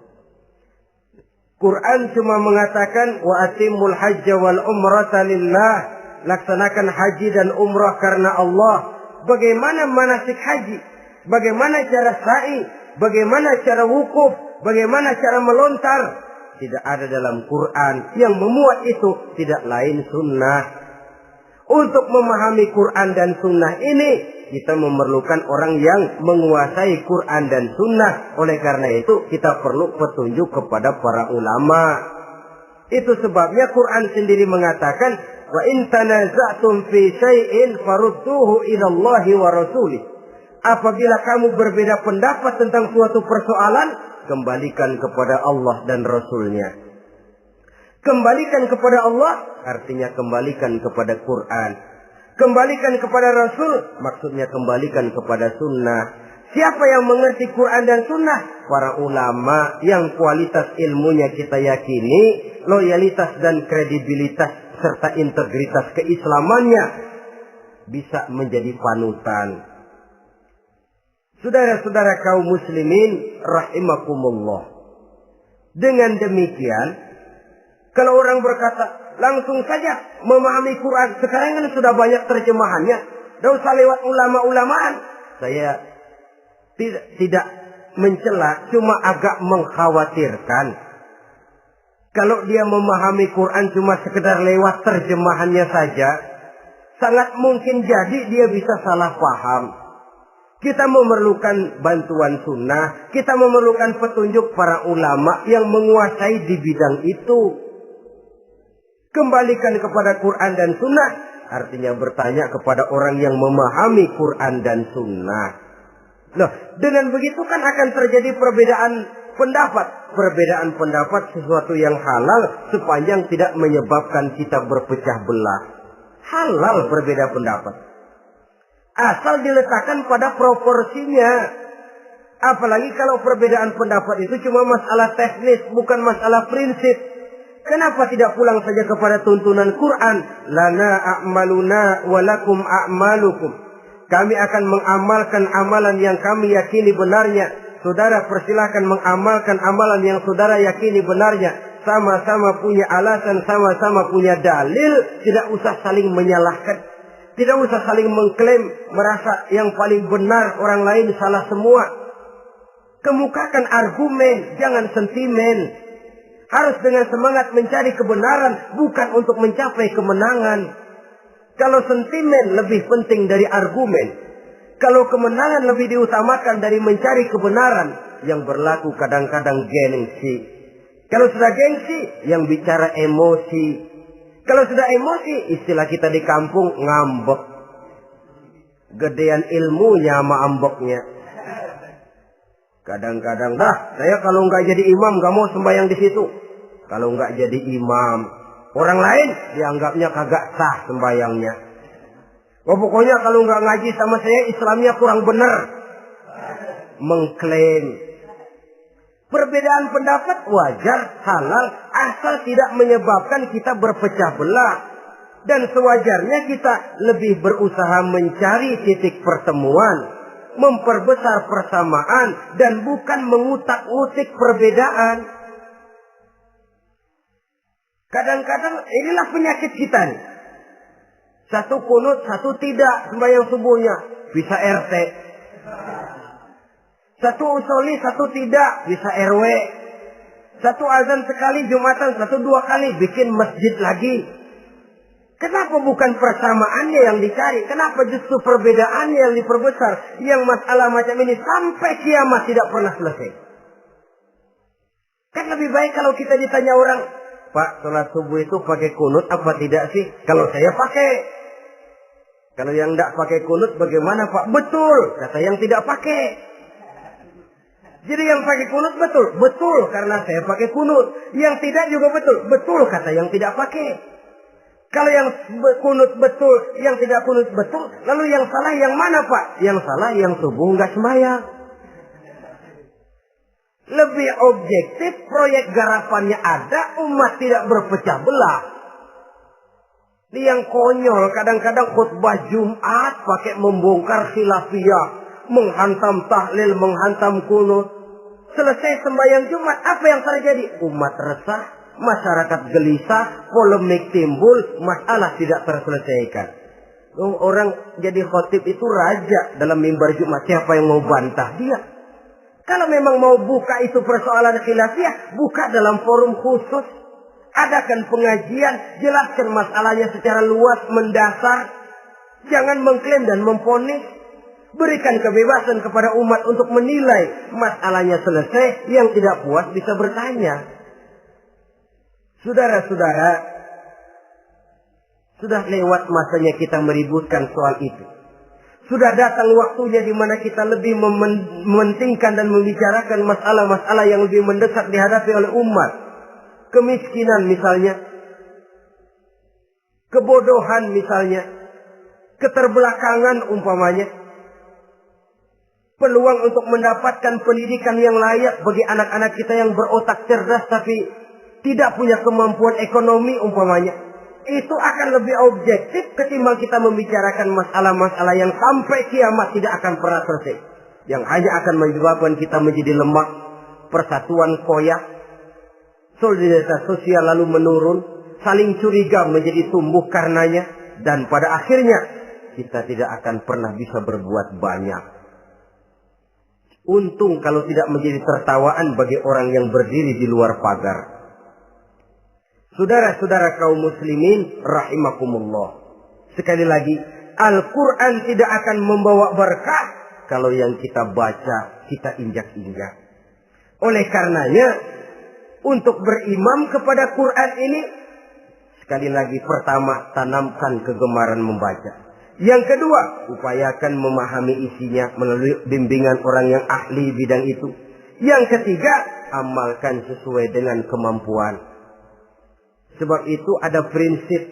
Quran cuma mengatakan wa atimul hajja wal umrata lillah, laksanakan haji dan umrah karena Allah. Bagaimana manasik haji? Bagaimana cara sa'i? Bagaimana cara wukuf? Bagaimana cara melontar? Tidak ada dalam Quran. Yang memuat itu tidak lain sunnah. Untuk memahami Quran dan sunnah ini, kita memerlukan orang yang menguasai Quran dan sunnah. Oleh karena itu kita perlu petunjuk kepada para ulama. Itu sebabnya Quran sendiri mengatakan, wa in tanaza'tum fi syai'in farudduhu ila Allahi wa rasulih. Apabila kamu berbeda pendapat tentang suatu persoalan, kembalikan kepada Allah dan Rasulnya. Kembalikan kepada Allah artinya kembalikan kepada Quran. Kembalikan kepada Rasul, maksudnya kembalikan kepada sunnah. Siapa yang mengerti Quran dan sunnah? Para ulama yang kualitas ilmunya kita yakini, loyalitas dan kredibilitas serta integritas keislamannya bisa menjadi panutan. Saudara-saudara kaum muslimin rahimakumullah. Dengan demikian, kalau orang berkata, langsung saja memahami Quran. Sekarang kan sudah banyak terjemahannya. Tidak usah lewat ulama-ulamaan. Saya tidak mencela, cuma agak mengkhawatirkan. Kalau dia memahami Quran cuma sekedar lewat terjemahannya saja, sangat mungkin jadi dia bisa salah paham. Kita memerlukan bantuan sunnah. Kita memerlukan petunjuk para ulama yang menguasai di bidang itu. Kembalikan kepada Quran dan sunnah artinya bertanya kepada orang yang memahami Quran dan sunnah. Nah, dengan begitu kan akan terjadi perbedaan pendapat. Perbedaan pendapat sesuatu yang halal sepanjang tidak menyebabkan kita berpecah belah. Halal berbeda pendapat. Asal diletakkan pada proporsinya. Apalagi kalau perbedaan pendapat itu cuma masalah teknis, bukan masalah prinsip. Kenapa tidak pulang saja kepada tuntunan Quran? Lana a'maluna walakum a'malukum. Kami akan mengamalkan amalan yang kami yakini benarnya. Saudara persilahkan mengamalkan amalan yang saudara yakini benarnya. Sama-sama punya alasan, sama-sama punya dalil. Tidak usah saling menyalahkan. Tidak usah saling mengklaim, merasa yang paling benar, orang lain salah semua. Kemukakan argumen, jangan sentimen. Harus dengan semangat mencari kebenaran, bukan untuk mencapai kemenangan. Kalau sentimen lebih penting dari argumen, kalau kemenangan lebih diutamakan dari mencari kebenaran, yang berlaku kadang-kadang gengsi. Kalau sudah gengsi, yang bicara emosi. Kalau sudah emosi, istilah kita di kampung, ngambek. Gedean ilmunya sama ambeknya. Kadang-kadang, saya kalau nggak jadi imam nggak mau sembahyang di situ. Kalau nggak jadi imam, orang lain dianggapnya kagak sah sembahyangnya. Pokoknya kalau nggak ngaji sama saya, Islamnya kurang benar. Mengklaim. Perbedaan pendapat wajar, halal, asal tidak menyebabkan kita berpecah belah. Dan sewajarnya kita lebih berusaha mencari titik pertemuan, memperbesar persamaan, dan bukan mengutak-utik perbedaan. Kadang-kadang inilah penyakit kita nih. Satu kunut, satu tidak sembahyang subuhnya. Bisa RT. Satu usoli, satu tidak, bisa RW. Satu azan sekali Jumatan, satu dua kali, bikin masjid lagi. Kenapa bukan persamaannya yang dicari? Kenapa justru perbedaannya yang diperbesar? Yang masalah macam ini sampai kiamat tidak pernah selesai. Kan lebih baik kalau kita ditanya orang, Pak, sholat subuh itu pakai kunut apa tidak sih? Kalau saya pakai. Kalau yang tidak pakai kunut bagaimana Pak? Betul, kata yang tidak pakai. Jadi yang pakai kunut betul, betul karena saya pakai kunut. Yang tidak juga betul, betul kata yang tidak pakai. Kalau yang kunut betul, yang tidak kunut betul, lalu yang salah yang mana Pak? Yang salah yang subuh nggak sembahyang. Lebih objektif, proyek garapannya ada, umat tidak berpecah belah. Ini yang konyol, kadang-kadang khutbah Jumat pakai membongkar khilafiyah, menghantam tahlil, menghantam kunut. Selesai sembahyang Jumat, apa yang terjadi? Umat resah, masyarakat gelisah, polemik timbul, masalah tidak terselesaikan. Orang jadi khotib itu raja dalam mimbar Jumat, siapa yang mau bantah dia? Kalau memang mau buka itu persoalan khilafiyah, buka dalam forum khusus. Adakan pengajian, jelaskan masalahnya secara luas, mendasar. Jangan mengklaim dan memponis. Berikan kebebasan kepada umat untuk menilai masalahnya selesai. Yang tidak puas bisa bertanya. Saudara-saudara, sudah lewat masanya kita meributkan soal itu. Sudah datang waktunya di mana kita lebih mementingkan dan membicarakan masalah-masalah yang lebih mendesak dihadapi oleh umat. Kemiskinan misalnya, kebodohan misalnya, keterbelakangan umpamanya, peluang untuk mendapatkan pendidikan yang layak bagi anak-anak kita yang berotak cerdas tapi tidak punya kemampuan ekonomi umpamanya. Itu akan lebih objektif ketimbang kita membicarakan masalah-masalah yang sampai kiamat tidak akan pernah selesai. Yang hanya akan menyebabkan kita menjadi lemah, persatuan koyak, solidaritas sosial lalu menurun, saling curiga menjadi tumbuh karenanya, dan pada akhirnya kita tidak akan pernah bisa berbuat banyak. Untung kalau tidak menjadi tertawaan bagi orang yang berdiri di luar pagar. Saudara-saudara kaum muslimin rahimakumullah. Sekali lagi, Al-Quran tidak akan membawa berkah kalau yang kita baca, kita injak-injak. Oleh karenanya, untuk berimam kepada Quran ini, sekali lagi pertama, tanamkan kegemaran membaca. Yang kedua, upayakan memahami isinya melalui bimbingan orang yang ahli bidang itu. Yang ketiga, amalkan sesuai dengan kemampuan. Sebab itu ada prinsip,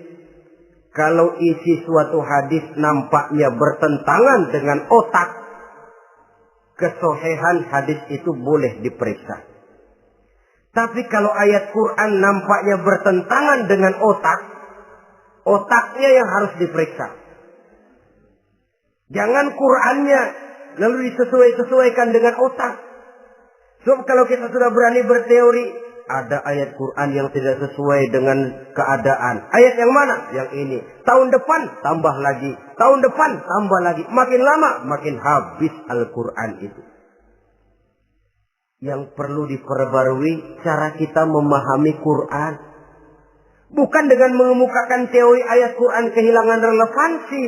kalau isi suatu hadis nampaknya bertentangan dengan otak, kesohihan hadis itu boleh diperiksa. Tapi kalau ayat Quran nampaknya bertentangan dengan otak, otaknya yang harus diperiksa. Jangan Qur'annya lalu disesuaikan dengan otak. Sebab kalau kita sudah berani berteori, ada ayat Quran yang tidak sesuai dengan keadaan. Ayat yang mana? Yang ini. Tahun depan tambah lagi. Tahun depan tambah lagi. Makin lama makin habis Al-Quran itu. Yang perlu diperbarui cara kita memahami Quran. Bukan dengan mengemukakan teori ayat Quran kehilangan relevansi.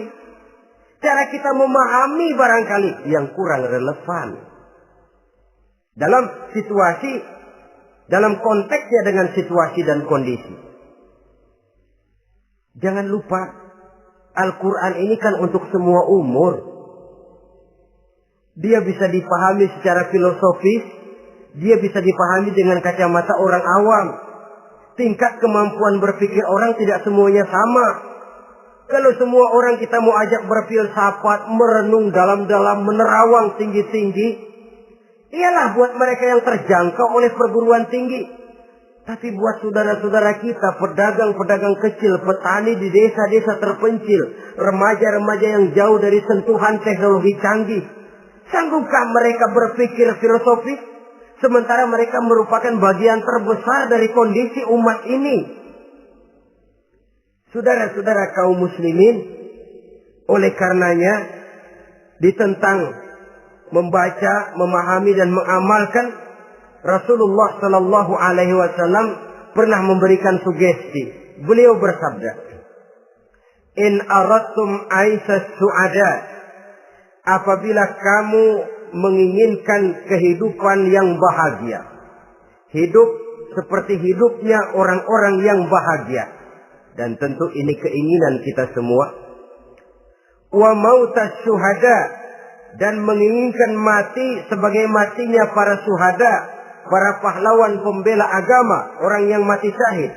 Cara kita memahami barangkali yang kurang relevan. Dalam situasi, dalam konteksnya dengan situasi dan kondisi. Jangan lupa, Al-Quran ini kan untuk semua umur. Dia bisa dipahami secara filosofis, dia bisa dipahami dengan kacamata orang awam. Tingkat kemampuan berpikir orang tidak semuanya sama. Kalau semua orang kita mau ajak berfilsafat, merenung dalam-dalam, menerawang tinggi-tinggi, ialah buat mereka yang terjangkau oleh perguruan tinggi. Tapi buat saudara-saudara kita, pedagang-pedagang kecil, petani di desa-desa terpencil, remaja-remaja yang jauh dari sentuhan teknologi canggih, sanggupkah mereka berpikir filosofis? Sementara mereka merupakan bagian terbesar dari kondisi umat ini. Saudara-saudara kaum muslimin, oleh karenanya ditentang membaca, memahami dan mengamalkan, Rasulullah Sallallahu Alaihi Wasallam pernah memberikan sugesti. Beliau bersabda, "In aradtum aisas su'ada," apabila kamu menginginkan kehidupan yang bahagia, hidup seperti hidupnya orang-orang yang bahagia, dan tentu ini keinginan kita semua. Wa mautas syuhada, dan menginginkan mati sebagai matinya para syuhada, para pahlawan pembela agama, orang yang mati syahid.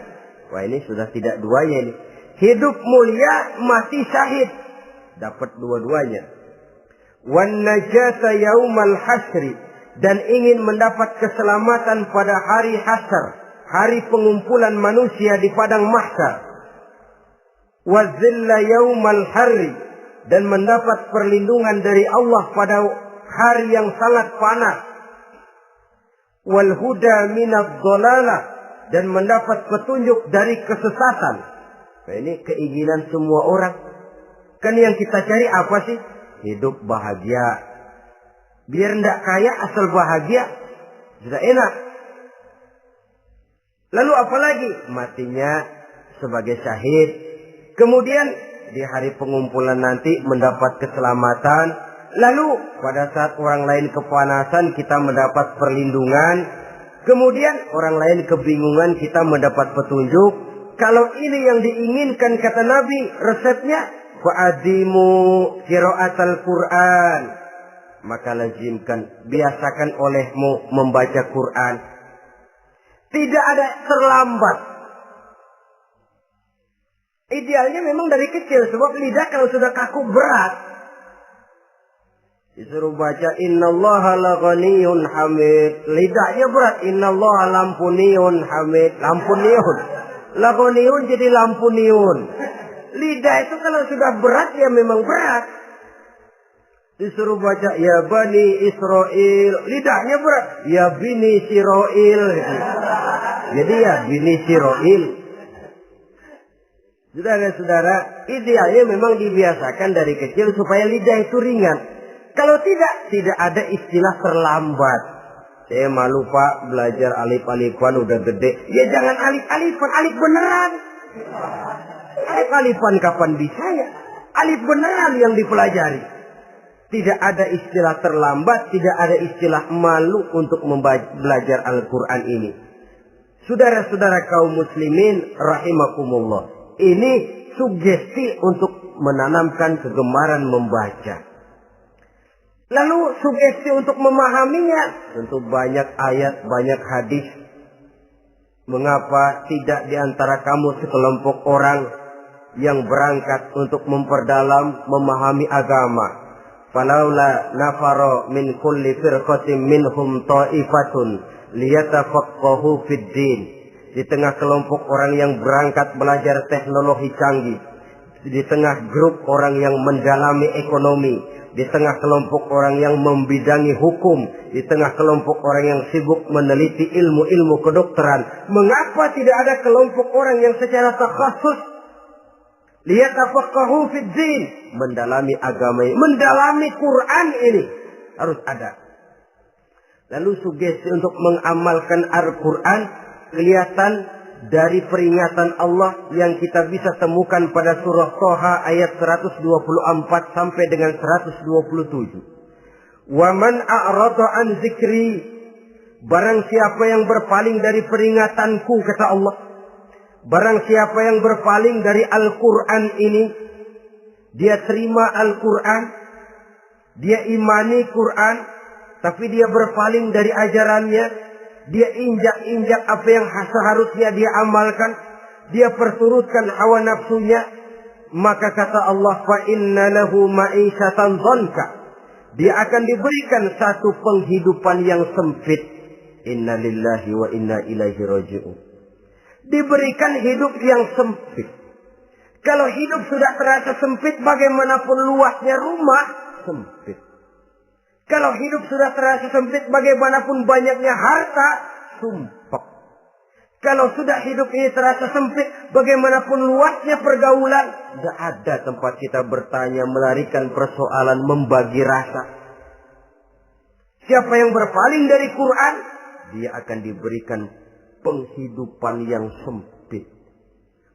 Wah, ini sudah tidak duanya ini. Hidup mulia, mati syahid. Dapat dua-duanya. Wan najata yaumal hasri, dan ingin mendapat keselamatan pada hari hasyar, hari pengumpulan manusia di padang mahsyar. Wa zilla yaumal harri, dan mendapat perlindungan dari Allah pada hari yang sangat panas. Wal huda minadh dhalalah, dan mendapat petunjuk dari kesesatan. Nah, ini keinginan semua orang. Kan yang kita cari apa sih? Hidup bahagia. Biar ndak kaya asal bahagia, sudah enak. Lalu apa lagi? Matinya sebagai syahid. Kemudian di hari pengumpulan nanti mendapat keselamatan. Lalu pada saat orang lain kepanasan kita mendapat perlindungan. Kemudian orang lain kebingungan kita mendapat petunjuk. Kalau ini yang diinginkan kata Nabi, resepnya fa'adimu qiraatal Quran. Maka lazimkan, biasakan olehmu membaca Quran. Tidak ada terlambat. Idealnya memang dari kecil, sebab lidah kalau sudah kaku berat. Disuruh baca innallaha laghaniyun hamid. Lidahnya berat. Innallaha lampuniyun hamid. Lampuniyun. Laghaniyun jadi lampuniyun. Lidah itu kalau sudah berat ya memang berat. Disuruh baca ya bani Israel. Lidahnya berat. Ya bini Siroil. Jadi ya bini Siroil. Saudara-saudara, idealnya memang dibiasakan dari kecil supaya lidah itu ringan. Kalau tidak ada istilah terlambat. Saya malu Pak, belajar alif-alifan udah gede. Ya jangan alif-alifan, alif beneran. Alif-alifan kapan bisa ya? Alif beneran yang dipelajari. Tidak ada istilah terlambat, tidak ada istilah malu untuk belajar Al-Quran ini. Saudara-saudara kaum muslimin rahimakumullah. Ini sugesti untuk menanamkan kegemaran membaca. Lalu sugesti untuk memahaminya. Tentu banyak ayat, banyak hadis. Mengapa tidak di antara kamu sekelompok orang yang berangkat untuk memperdalam, memahami agama. Falaula nafaro min kulli firqatin minhum ta'ifatun liyatafaqahu fid din. Di tengah kelompok orang yang berangkat belajar teknologi canggih, di tengah grup orang yang mendalami ekonomi, di tengah kelompok orang yang membidangi hukum, di tengah kelompok orang yang sibuk meneliti ilmu-ilmu kedokteran, mengapa tidak ada kelompok orang yang secara takhasus liyatafaqahu fid din, mendalami agama ini, mendalami Quran ini, harus ada. Lalu sugesti untuk mengamalkan Al-Quran kelihatan dari peringatan Allah yang kita bisa temukan pada surah Toha ayat 124 sampai dengan 127. Wa man a'rada an zikri, barang siapa yang berpaling dari peringatanku, kata Allah, barang siapa yang berpaling dari Al-Quran ini, dia terima Al-Quran, dia imani Quran, tapi dia berpaling dari ajarannya, dia injak-injak apa yang seharusnya dia amalkan, dia perturutkan hawa nafsunya, maka kata Allah, fa inna lahu ma'isyatan dhanka, dia akan diberikan satu penghidupan yang sempit. Inna lillahi wa inna ilaihi raji'un. Diberikan hidup yang sempit. Kalau hidup sudah terasa sempit, bagaimanapun luasnya rumah, sempit. Kalau hidup sudah terasa sempit, bagaimanapun banyaknya harta, sumpek. Kalau sudah hidup ini terasa sempit, bagaimanapun luasnya pergaulan, tidak ada tempat kita bertanya, melarikan persoalan, membagi rasa. Siapa yang berpaling dari Quran, dia akan diberikan penghidupan yang sempit.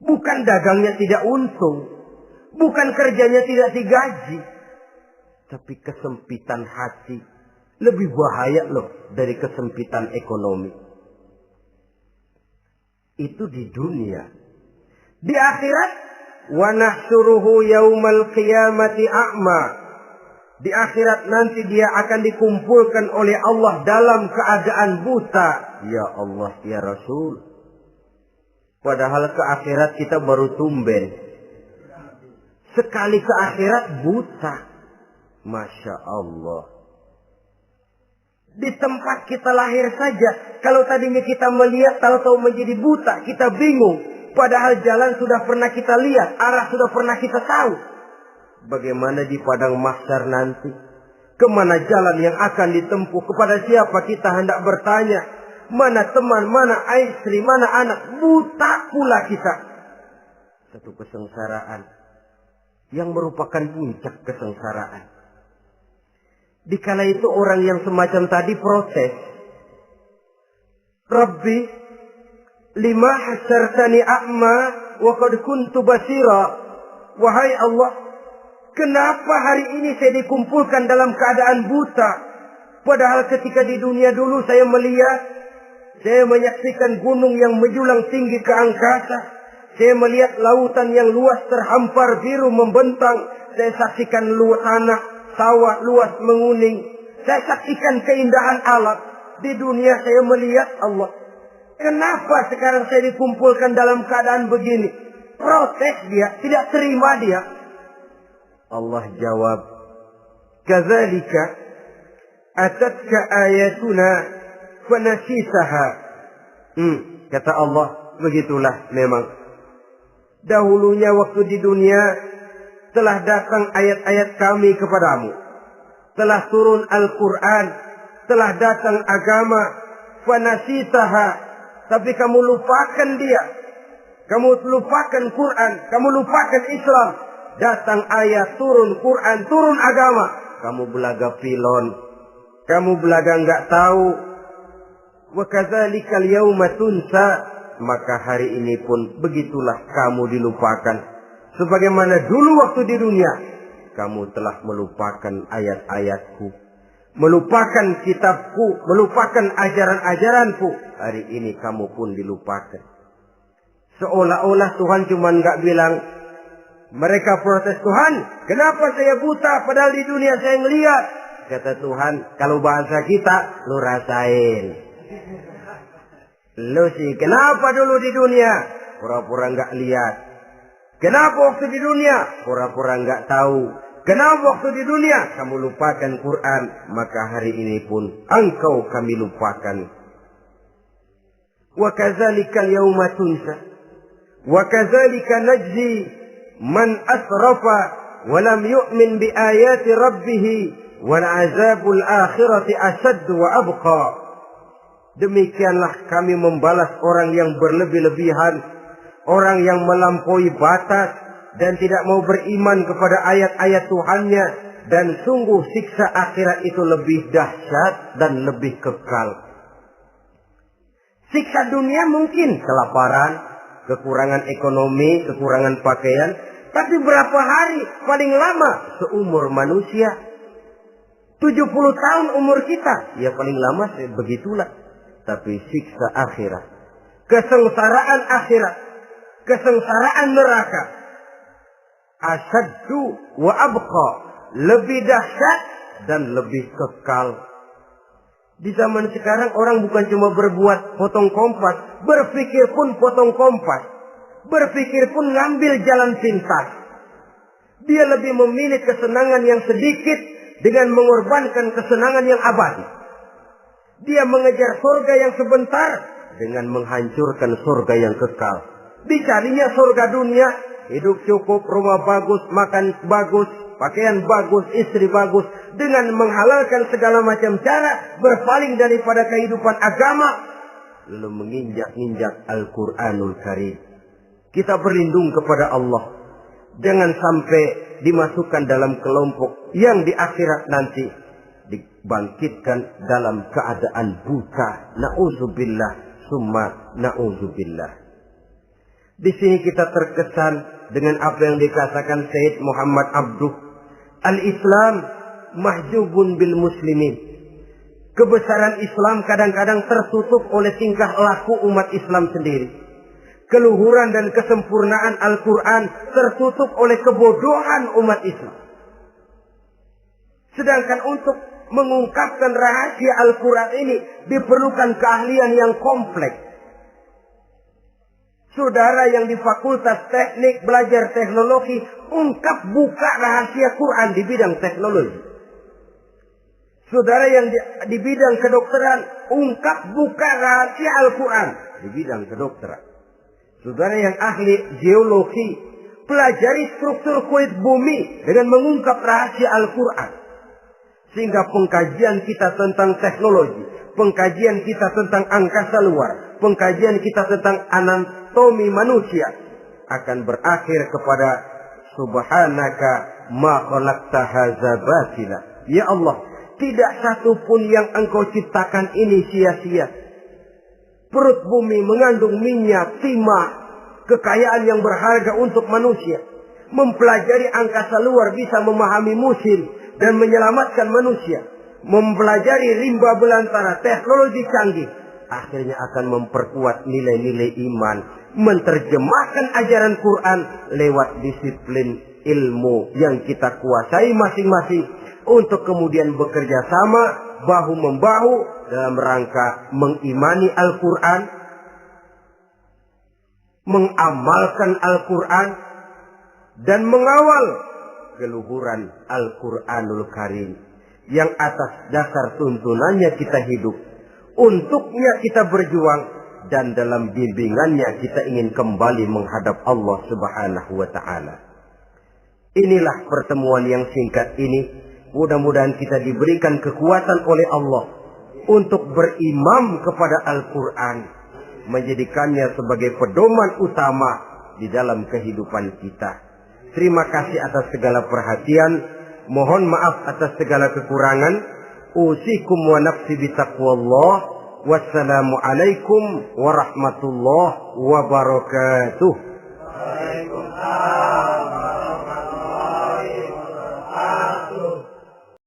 Bukan dagangnya tidak untung, bukan kerjanya tidak digaji, tapi kesempitan hati lebih bahaya loh dari kesempitan ekonomi. Itu di dunia. Di akhirat, wa nahsyuruhu yaumal qiyamati a'ma. Di akhirat nanti dia akan dikumpulkan oleh Allah dalam keadaan buta. Ya Allah, ya Rasul. Padahal ke akhirat kita baru tumben. Sekali ke akhirat buta. Masya Allah. Di tempat kita lahir saja, kalau tadinya kita melihat, tahu-tahu menjadi buta, kita bingung. Padahal jalan sudah pernah kita lihat, arah sudah pernah kita tahu. Bagaimana di padang mahsyar nanti? Kemana jalan yang akan ditempuh? Kepada siapa kita hendak bertanya? Mana teman, mana istri, mana anak? Buta pula kita. Satu kesengsaraan yang merupakan puncak kesengsaraan. Dikala itu orang yang semacam tadi protes. Rabbi, lima hasyartani a'ma wa qad kuntu basira. Wahai Allah, kenapa hari ini saya dikumpulkan dalam keadaan buta? Padahal ketika di dunia dulu saya melihat, saya menyaksikan gunung yang menjulang tinggi ke angkasa. Saya melihat lautan yang luas terhampar biru membentang. Saya saksikan tanah, sawah luas menguning. Saya saksikan keindahan alam. Di dunia saya melihat Allah. Kenapa sekarang saya dikumpulkan dalam keadaan begini? Protes dia, tidak terima dia. Allah jawab, kadzalika atatka ayatuna fanasitaha. Kata Allah, begitulah memang. Dahulunya waktu di dunia telah datang ayat-ayat kami kepadamu. Telah turun Al-Quran. Telah datang agama. Fanasitaha. Tapi kamu lupakan dia. Kamu lupakan Quran. Kamu lupakan Islam. Datang ayat, turun Quran, turun agama. Kamu belaga pilon. Kamu belaga enggak tahu. Wa kadzalikal yauma tunsa. Maka hari ini pun begitulah kamu dilupakan. Sebagaimana dulu waktu di dunia, kamu telah melupakan ayat-ayatku, melupakan kitabku, melupakan ajaran-ajaranku. Hari ini kamu pun dilupakan. Seolah-olah Tuhan cuma nggak bilang, mereka protes, Tuhan, kenapa saya buta padahal di dunia saya ngelihat. Kata Tuhan, kalau bahasa kita, lu rasain. Lu sih, kenapa dulu di dunia? Pura-pura nggak lihat. Kenapa waktu di dunia? Pura-pura nggak tahu. Kenapa waktu di dunia? Kamu lupakan Quran. Maka hari ini pun engkau kami lupakan. Wa kadzalikal yauma tunsa. Wa kadzalika najzi man asrafa walam yu'min bi ayati rabbih wal azabul akhirati asad wa abqa. Demikianlah kami membalas orang yang berlebih-lebihan, orang yang melampaui batas dan tidak mau beriman kepada ayat-ayat Tuhannya, dan sungguh siksa akhirat itu lebih dahsyat dan lebih kekal. Siksa dunia mungkin kelaparan, kekurangan ekonomi, kekurangan pakaian, tapi berapa hari paling lama seumur manusia? 70 tahun umur kita, ya paling lama begitulah. Tapi siksa akhirat, kesengsaraan akhirat, kesengsaraan neraka, asyaddu wa abqa, lebih dahsyat dan lebih kekal. Di zaman sekarang orang bukan cuma berbuat potong kompas, berpikir pun potong kompas, berpikir pun ngambil jalan pintas. Dia lebih memilih kesenangan yang sedikit dengan mengorbankan kesenangan yang abadi. Dia mengejar surga yang sebentar dengan menghancurkan surga yang kekal. Dicarinya surga dunia, hidup cukup, rumah bagus, makan bagus, pakaian bagus, istri bagus, dengan menghalalkan segala macam cara, berpaling daripada kehidupan agama, lalu menginjak-injak Al-Quranul Karim. Kita berlindung kepada Allah, jangan sampai dimasukkan dalam kelompok yang di akhirat nanti dibangkitkan dalam keadaan buta. Na'udzubillah summa na'udzubillah. Di sini kita terkesan dengan apa yang dikatakan Sayyid Muhammad Abduh, al-Islam mahjubun bil muslimin. Kebesaran Islam kadang-kadang tertutup oleh tingkah laku umat Islam sendiri. Keluhuran dan kesempurnaan Al-Quran tertutup oleh kebodohan umat Islam. Sedangkan untuk mengungkapkan rahasia Al-Quran ini diperlukan keahlian yang kompleks. Saudara yang di Fakultas Teknik belajar teknologi, ungkap buka rahasia Quran di bidang teknologi. Saudara yang di bidang kedokteran, ungkap buka rahasia Al-Quran di bidang kedokteran. Saudara yang ahli geologi, pelajari struktur kulit bumi dengan mengungkap rahasia Al-Quran. Sehingga pengkajian kita tentang teknologi, pengkajian kita tentang angkasa luar, pengkajian kita tentang anatomi manusia akan berakhir kepada subhanaka ma khalaqta hadza batila. Ya Allah, tidak satu pun yang Engkau ciptakan ini sia-sia. Perut bumi mengandung minyak, timah, kekayaan yang berharga untuk manusia. Mempelajari angkasa luar bisa memahami musim dan menyelamatkan manusia. Mempelajari rimba belantara, teknologi canggih, akhirnya akan memperkuat nilai-nilai iman. Menterjemahkan ajaran Quran lewat disiplin ilmu yang kita kuasai masing-masing, untuk kemudian bekerja sama bahu-membahu dalam rangka mengimani Al-Quran, mengamalkan Al-Quran, dan mengawal keluhuran Al-Quranul Karim yang atas dasar tuntunannya kita hidup, untuknya kita berjuang, dan dalam bimbingannya kita ingin kembali menghadap Allah Subhanahu wa Ta'ala. Inilah pertemuan yang singkat ini. Mudah-mudahan kita diberikan kekuatan oleh Allah untuk berimam kepada Al-Quran, menjadikannya sebagai pedoman utama di dalam kehidupan kita. Terima kasih atas segala perhatian. Mohon maaf atas segala kekurangan. Usikum wa nafsi bitaqwallah. Wassalamualaikum warahmatullahi wabarakatuh. Waalaikumsalam.